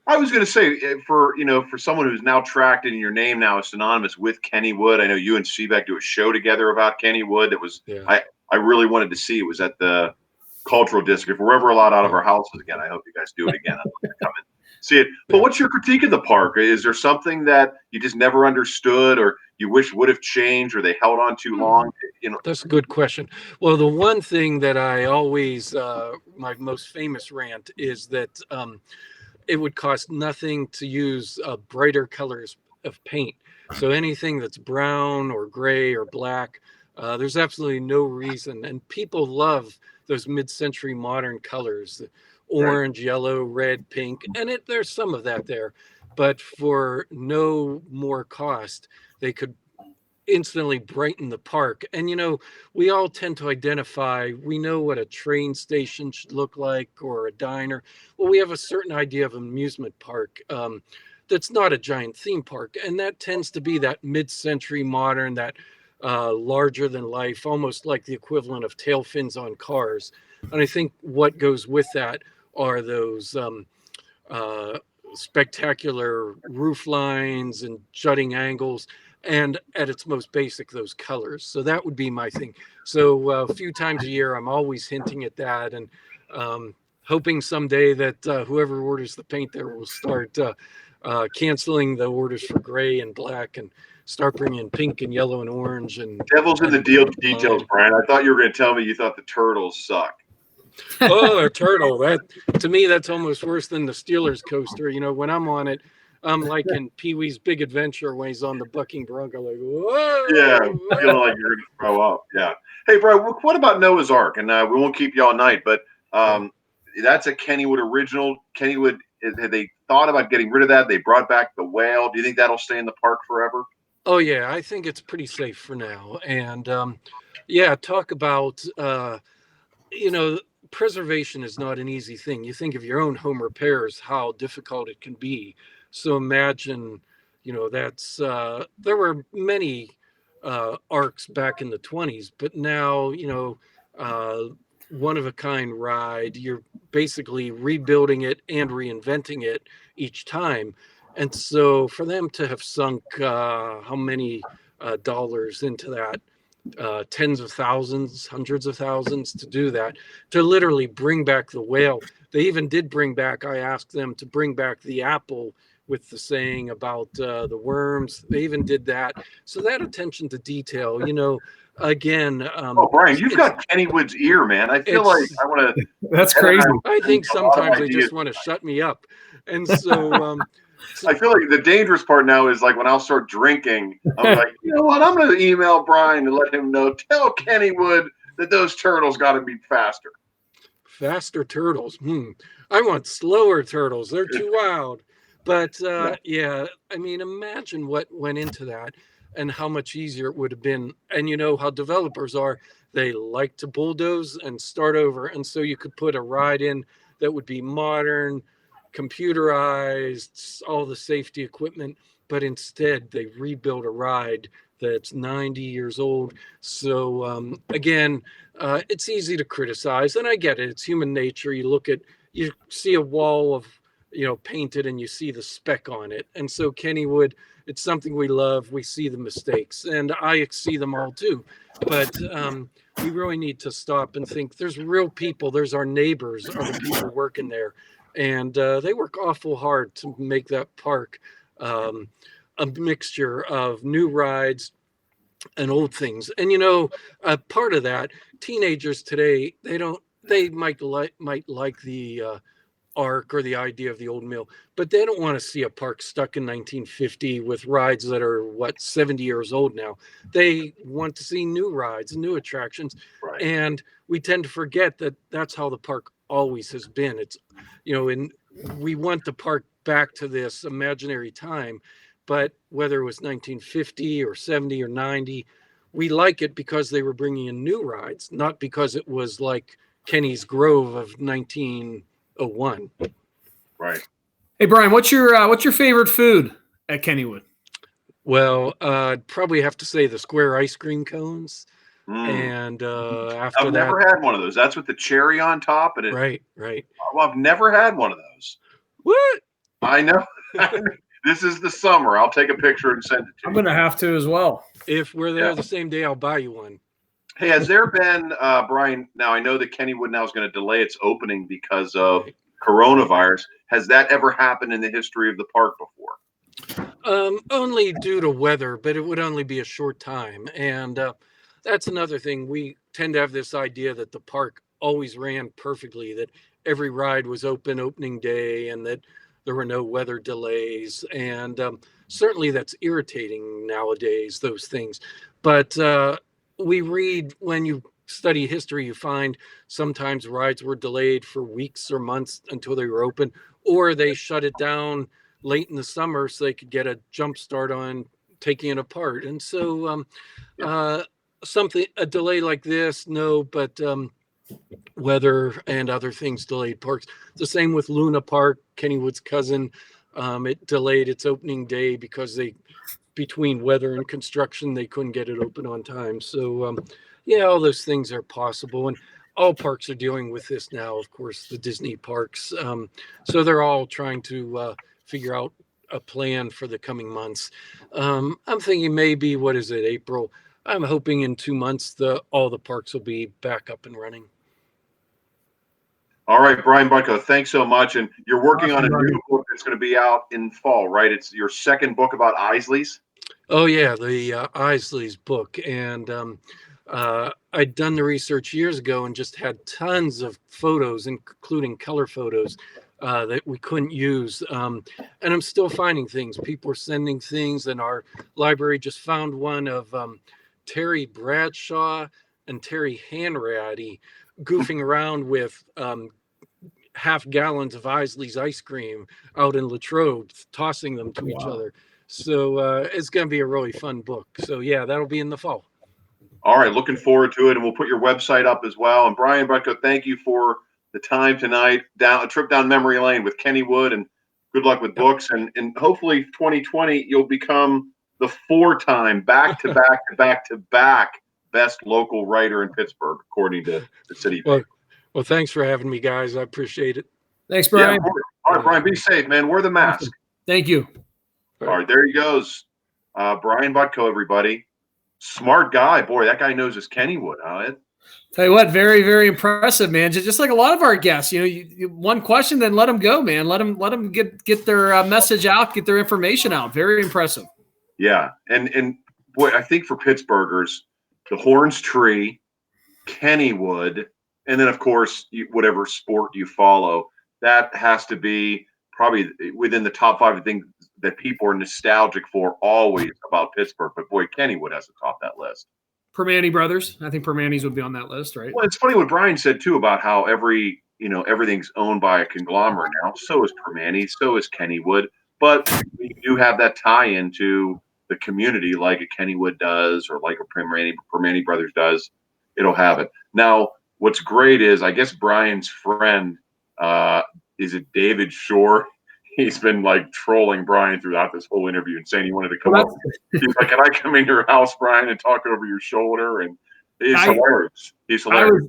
I was going to say for someone who's now tracked and your name now is synonymous with Kennywood. I know you and Seebeck do a show together about Kennywood. That was Yeah. I really wanted to see. It was at the Cultural District. If we're ever allowed out of Yeah. our houses again, I hope you guys do it again. I'd like to come and see it. But Yeah. what's your critique of the park? Is there something that you just never understood, or you wish would have changed, or they held on too long? That's a good question. Well, the one thing that I always, my most famous rant is that it would cost nothing to use brighter colors of paint. So anything that's brown or gray or black, there's absolutely no reason. And people love those mid-century modern colors, the orange, right, yellow, red, pink, and there's some of that there. But for no more cost, they could instantly brighten the park. And we all tend to identify, we know what a train station should look like or a diner. Well, we have a certain idea of an amusement park that's not a giant theme park, and that tends to be that mid-century modern, that larger than life, almost like the equivalent of tail fins on cars. And I think what goes with that are those spectacular roof lines and jutting angles, and at its most basic, those colors. So that would be my thing. So a few times a year, I'm always hinting at that, and hoping someday that whoever orders the paint there will start canceling the orders for gray and black and start bringing pink and yellow and orange. And devil's in the details, Brian. I thought you were going to tell me you thought the turtles suck. Oh, a turtle! That, to me, that's almost worse than the Steelers coaster. When I'm on it, I'm like in Pee-wee's Big Adventure when he's on the bucking bronco, like, whoa! Yeah, feeling like you're going to throw up. Yeah. Hey, Brian, what about Noah's Ark? And we won't keep you all night, but that's a Kennywood original. Kennywood, have they thought about getting rid of that? They brought back the whale. Do you think that'll stay in the park forever? Oh, yeah, I think it's pretty safe for now. And talk about, preservation is not an easy thing. You think of your own home repairs, how difficult it can be. So imagine, that's there were many arcs back in the 20s, but now, one of a kind ride, you're basically rebuilding it and reinventing it each time. And so for them to have sunk how many dollars into that, tens of thousands, hundreds of thousands to do that, to literally bring back the whale. They even did bring back, I asked them to bring back the apple with the saying about the worms. They even did that. So that attention to detail, again. Brian, you've got Kennywood's ear, man. I feel like I want to. That's crazy. I think sometimes they just want to shut me up. And so I feel like the dangerous part now is like when I'll start drinking, I'm like, you know what? I'm going to email Brian and let him know. Tell Kennywood that those turtles got to be faster. Faster turtles. I want slower turtles. They're too wild. But yeah, I mean, imagine what went into that and how much easier it would have been. And you know how developers are. They like to bulldoze and start over. And so you could put a ride in that would be modern, computerized, all the safety equipment, but instead they rebuilt a ride that's 90 years old. So again, it's easy to criticize, and I get it. It's human nature. You see a wall of painted and you see the speck on it. And so Kennywood, it's something we love. We see the mistakes, and I see them all too. But we really need to stop and think there's real people. There's our neighbors, are the people working there. And they work awful hard to make that park a mixture of new rides and old things. And part of that, teenagers today, they might like the arc or the idea of the old mill, but they don't want to see a park stuck in 1950 with rides that are 70 years old now. They want to see new rides and new attractions. Right. And we tend to forget that that's how the park always has been. It's and we want the park back to this imaginary time, but whether it was 1950 or 70 or 90, we like it because they were bringing in new rides, not because it was like Kenny's Grove of 1901. Right. Hey Brian, what's your favorite food at Kennywood? Well, I'd probably have to say the square ice cream cones. And after I've that, never had one of those. That's with the cherry on top. And right. Well, I've never had one of those. What? I know. This is the summer. I'll take a picture and send it to you. I'm going to have to as well. If we're there the same day, I'll buy you one. Hey, has there been, Brian, now I know that Kennywood now is going to delay its opening because of coronavirus. Has that ever happened in the history of the park before? Only due to weather, but it would only be a short time. And that's another thing. We tend to have this idea that the park always ran perfectly, that every ride was open opening day and that there were no weather delays. And certainly that's irritating nowadays, those things. But we read, when you study history, you find sometimes rides were delayed for weeks or months until they were open, or they shut it down late in the summer so they could get a jump start on taking it apart. And so a delay like this, no, but weather and other things delayed parks. The same with Luna Park, Kennywood's cousin. It delayed its opening day because between weather and construction, they couldn't get it open on time. So all those things are possible. And all parks are dealing with this now, of course, the Disney parks. So they're all trying to figure out a plan for the coming months. I'm thinking maybe, April? I'm hoping in 2 months all the parks will be back up and running. All right, Brian Butko, thanks so much. And you're working on a new book that's going to be out in fall, right? It's your second book about Isley's. Oh yeah, the Isley's book. And I'd done the research years ago and just had tons of photos, including color photos, that we couldn't use. And I'm still finding things. People are sending things, and our library just found one of Terry Bradshaw and Terry Hanratty goofing around with half gallons of Isley's ice cream out in Latrobe, tossing them to each other. So it's going to be a really fun book. So yeah, that'll be in the fall. All right, looking forward to it, and we'll put your website up as well. And Brian Butko, thank you for the time tonight. A trip down memory lane with Kennywood, and good luck with books. And hopefully 2020 you'll become the 4-time back-to-back best local writer in Pittsburgh, according to the city. Well, thanks for having me, guys. I appreciate it. Thanks, Brian. Yeah, all right, Brian, be safe, man. Wear the mask. Thank you. All right, there he goes. Brian Butko, everybody. Smart guy. Boy, that guy knows his Kennywood, huh? Tell you what, very, very impressive, man. Just like a lot of our guests, you one question, then let them go, man. Let them get their message out, get their information out. Very impressive. Yeah, and boy, I think for Pittsburghers, the Horns Tree, Kennywood, and then of course whatever sport you follow, that has to be probably within the top 5 of things that people are nostalgic for always about Pittsburgh. But boy, Kennywood has to top that list. Permane brothers. I think Permane's would be on that list, right? Well, it's funny what Brian said too about how everything's owned by a conglomerate now. So is Permane, so is Kennywood. But you do have that tie into the community like a Kennywood does or like a Permane brothers does. It'll have it. Now, what's great is I guess Brian's friend, is it David Shore? He's been like trolling Brian throughout this whole interview and saying he wanted to come up. He's like, "Can I come into your house, Brian, and talk over your shoulder?" And he's hilarious. He's hilarious.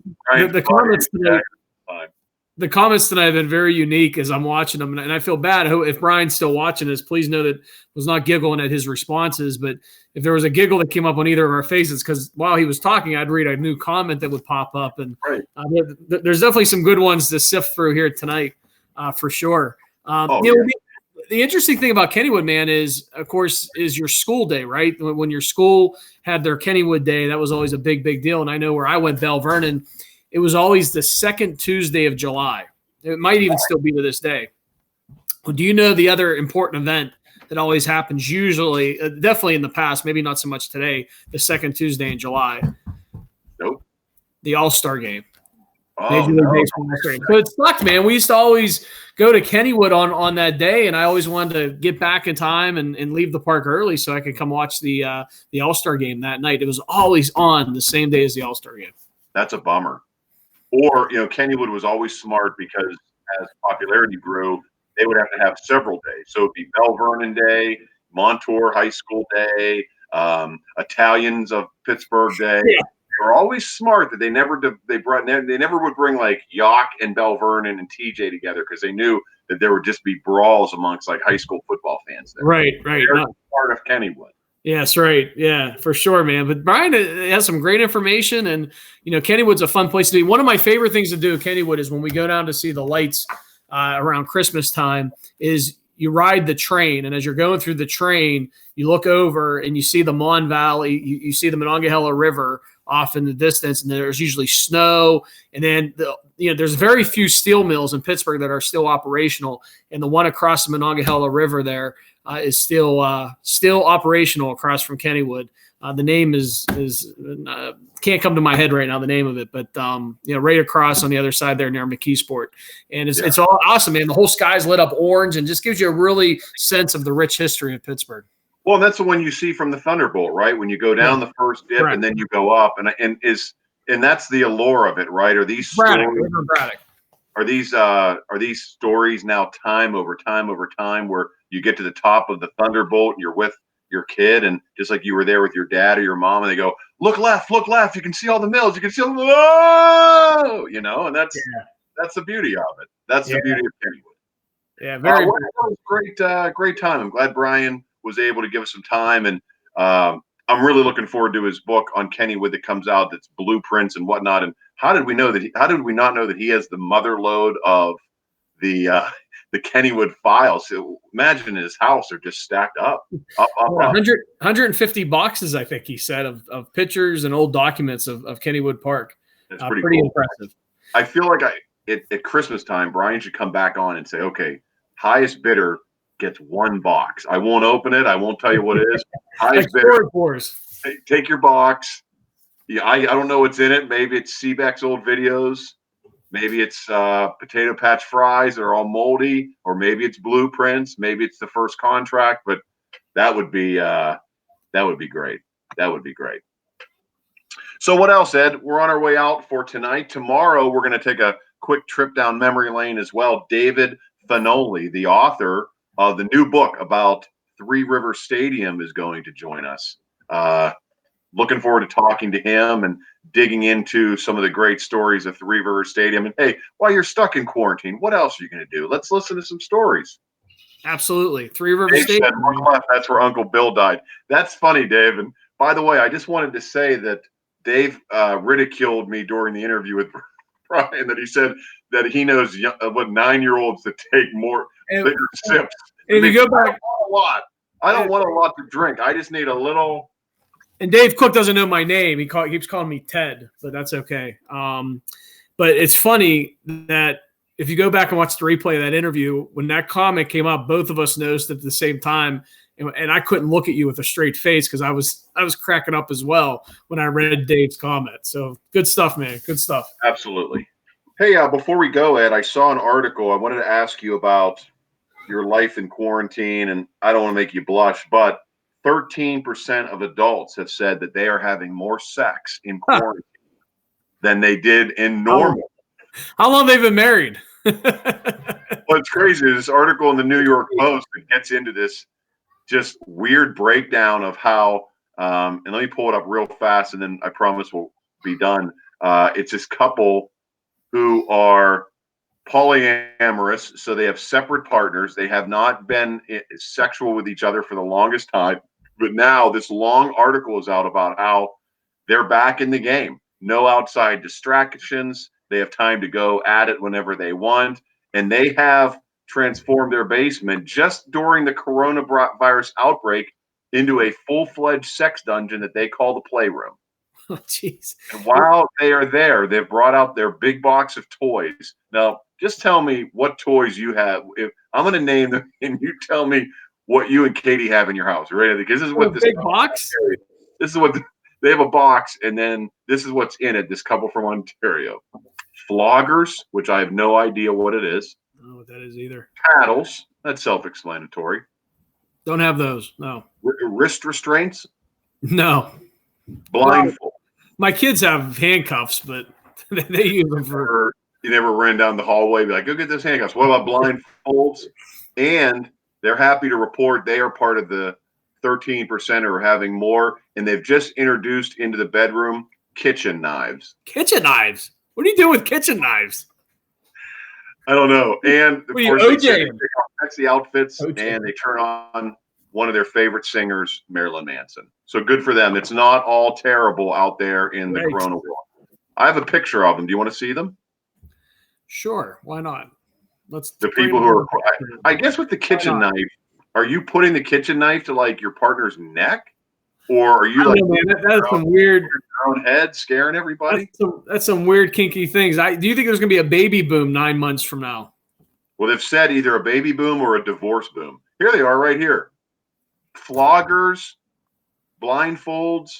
The comments tonight have been very unique as I'm watching them, and I feel bad if Brian's still watching this. Please know that I was not giggling at his responses, but if there was a giggle that came up on either of our faces, because while he was talking, I'd read a new comment that would pop up, and there's definitely some good ones to sift through here tonight, for sure. The interesting thing about Kennywood, man, is of course is your school day, right? When your school had their Kennywood day, that was always a big deal. And I know where I went, Bell Vernon, it was always the second Tuesday of July. It might even still be to this day. Well, do you know the other important event that always happens? Usually, definitely in the past, maybe not so much today. The second Tuesday in July. Nope. The All-Star Game. Major League Baseball All-Star Game. So it sucked, man. We used to always go to Kennywood on that day, and I always wanted to get back in time and leave the park early so I could come watch the All-Star Game that night. It was always on the same day as the All-Star Game. That's a bummer. Or, Kennywood was always smart because as popularity grew, they would have to have several days. So it'd be Bell Vernon Day, Montour High School Day, Italians of Pittsburgh Day. Yeah. They were always smart that they never would bring like Yock and Bell Vernon and TJ together because they knew that there would just be brawls amongst like high school football fans there. Right. They're part of Kennywood. Yes, right. Yeah, for sure, man. But Brian has some great information, and Kennywood's a fun place to be. One of my favorite things to do at Kennywood is when we go down to see the lights around Christmas time is you ride the train, and as you're going through the train, you look over and you see the Mon Valley, you see the Monongahela River off in the distance, and there's usually snow, and then there's very few steel mills in Pittsburgh that are still operational, and the one across the Monongahela River there is still operational across from Kennywood. The name is can't come to my head right now, the name of it, but right across on the other side there near McKeesport, and it's all awesome, man. The whole sky's lit up orange and just gives you a really sense of the rich history of Pittsburgh. Well, and that's the one you see from the Thunderbolt, right? When you go down the first dip and then you go up, and that's the allure of it, right? Are these stories, are these stories now time over time over time where you get to the top of the Thunderbolt and you're with your kid, and just like you were there with your dad or your mom, and they go, look left, you can see all the mills, you can see all the and that's the beauty of it. That's the beauty of Kennywood. Yeah, very that was great time. I'm glad Brian was able to give us some time, and I'm really looking forward to his book on Kennywood that comes out, that's blueprints and whatnot. And how did we not know that he has the mother lode of the Kennywood files? So imagine his house are just stacked up. 150 boxes, I think he said, of pictures and old documents of Kennywood Park. That's pretty cool. impressive. I feel like at Christmas time, Brian should come back on and say, okay, highest bidder gets one box. I won't open it. I won't tell you what it is. Highest bidder. Take your box. Yeah, I don't know what's in it. Maybe it's Seebeck's old videos. Maybe it's potato patch fries that are all moldy, or maybe it's blueprints. Maybe it's the first contract. But that would be great. That would be great. So what else, Ed? We're on our way out for tonight. Tomorrow we're going to take a quick trip down memory lane as well. David Fanoli, the author of the new book about Three River Stadium, is going to join us. Looking forward to talking to him and digging into some of the great stories of Three River Stadium. And hey, while you're stuck in quarantine, what else are you going to do? Let's listen to some stories. Absolutely. Three River Stadium. That's where Uncle Bill died. That's funny, Dave. And by the way, I just wanted to say that Dave ridiculed me during the interview with Brian, that he said that he knows 9-year-olds that take bigger sips. If you go back a lot, I don't want a lot to drink. I just need a little. And Dave Cook doesn't know my name. He keeps calling me Ted, but that's okay. But it's funny that if you go back and watch the replay of that interview, when that comment came up, both of us noticed at the same time, and I couldn't look at you with a straight face because I was cracking up as well when I read Dave's comment. So good stuff, man. Good stuff. Absolutely. Hey, before we go, Ed, I saw an article. I wanted to ask you about your life in quarantine, and I don't want to make you blush, but 13% of adults have said that they are having more sex in quarantine than they did in normal. How long have they been married? Well, it's crazy. This article in the New York Post that gets into this just weird breakdown of how, and let me pull it up real fast, and then I promise we'll be done. It's this couple who are polyamorous, so they have separate partners. They have not been sexual with each other for the longest time. But now this long article is out about how they're back in the game. No outside distractions. They have time to go at it whenever they want. And they have transformed their basement just during the coronavirus outbreak into a full-fledged sex dungeon that they call the Playroom. Oh, jeez. And while they are there, they've brought out their big box of toys. Now, just tell me what toys you have. I'm going to name them, and you tell me what you and Katie have in your house. Right? Because this is what this big box. This is what they have, a box, and then this is what's in it. This couple from Ontario. Floggers, which I have no idea what it is. I don't know what that is either. Paddles, that's self-explanatory. Don't have those. No. Wrist restraints. No. Blindfold. My kids have handcuffs, but they use them for. You never ran down the hallway, be like, go get those handcuffs. What about blindfolds? And they're happy to report they are part of the 13% who are having more, and they've just introduced into the bedroom kitchen knives. Kitchen knives? What do you do with kitchen knives? I don't know. And of course, they take off sexy outfits and they turn on one of their favorite singers, Marilyn Manson. So good for them. It's not all terrible out there in the Corona world. I have a picture of them. Do you want to see them? Sure. Why not? Let's. The people who are, I guess, with the kitchen knife, are you putting the kitchen knife to like your partner's neck? Or are you like that's some weird your own head scaring everybody? That's some weird kinky things. Do you think there's gonna be a baby boom 9 months from now? Well, they've said either a baby boom or a divorce boom. Here they are right here. Floggers, blindfolds.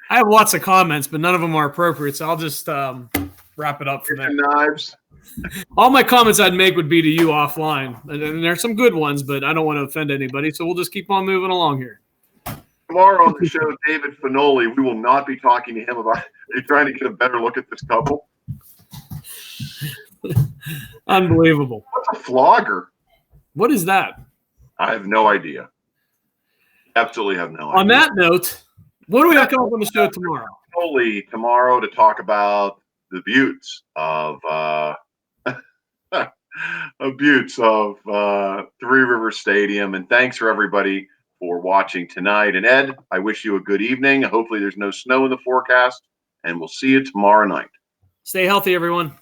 I have lots of comments, but none of them are appropriate, so I'll just wrap it up from there. Knives. All my comments I'd make would be to you offline. And there's some good ones, but I don't want to offend anybody, so we'll just keep on moving along here. Tomorrow on the show, David Finoli, we will not be talking to him about are you trying to get a better look at this couple? Unbelievable. What's a flogger? What is that? I have no idea. Absolutely have no idea. On that note, what do we have coming up on the show tomorrow? Finoli tomorrow to talk about the beauts of Three Rivers Stadium. And thanks for everybody for watching tonight. And Ed, I wish you a good evening. Hopefully there's no snow in the forecast, and we'll see you tomorrow night. Stay healthy, everyone.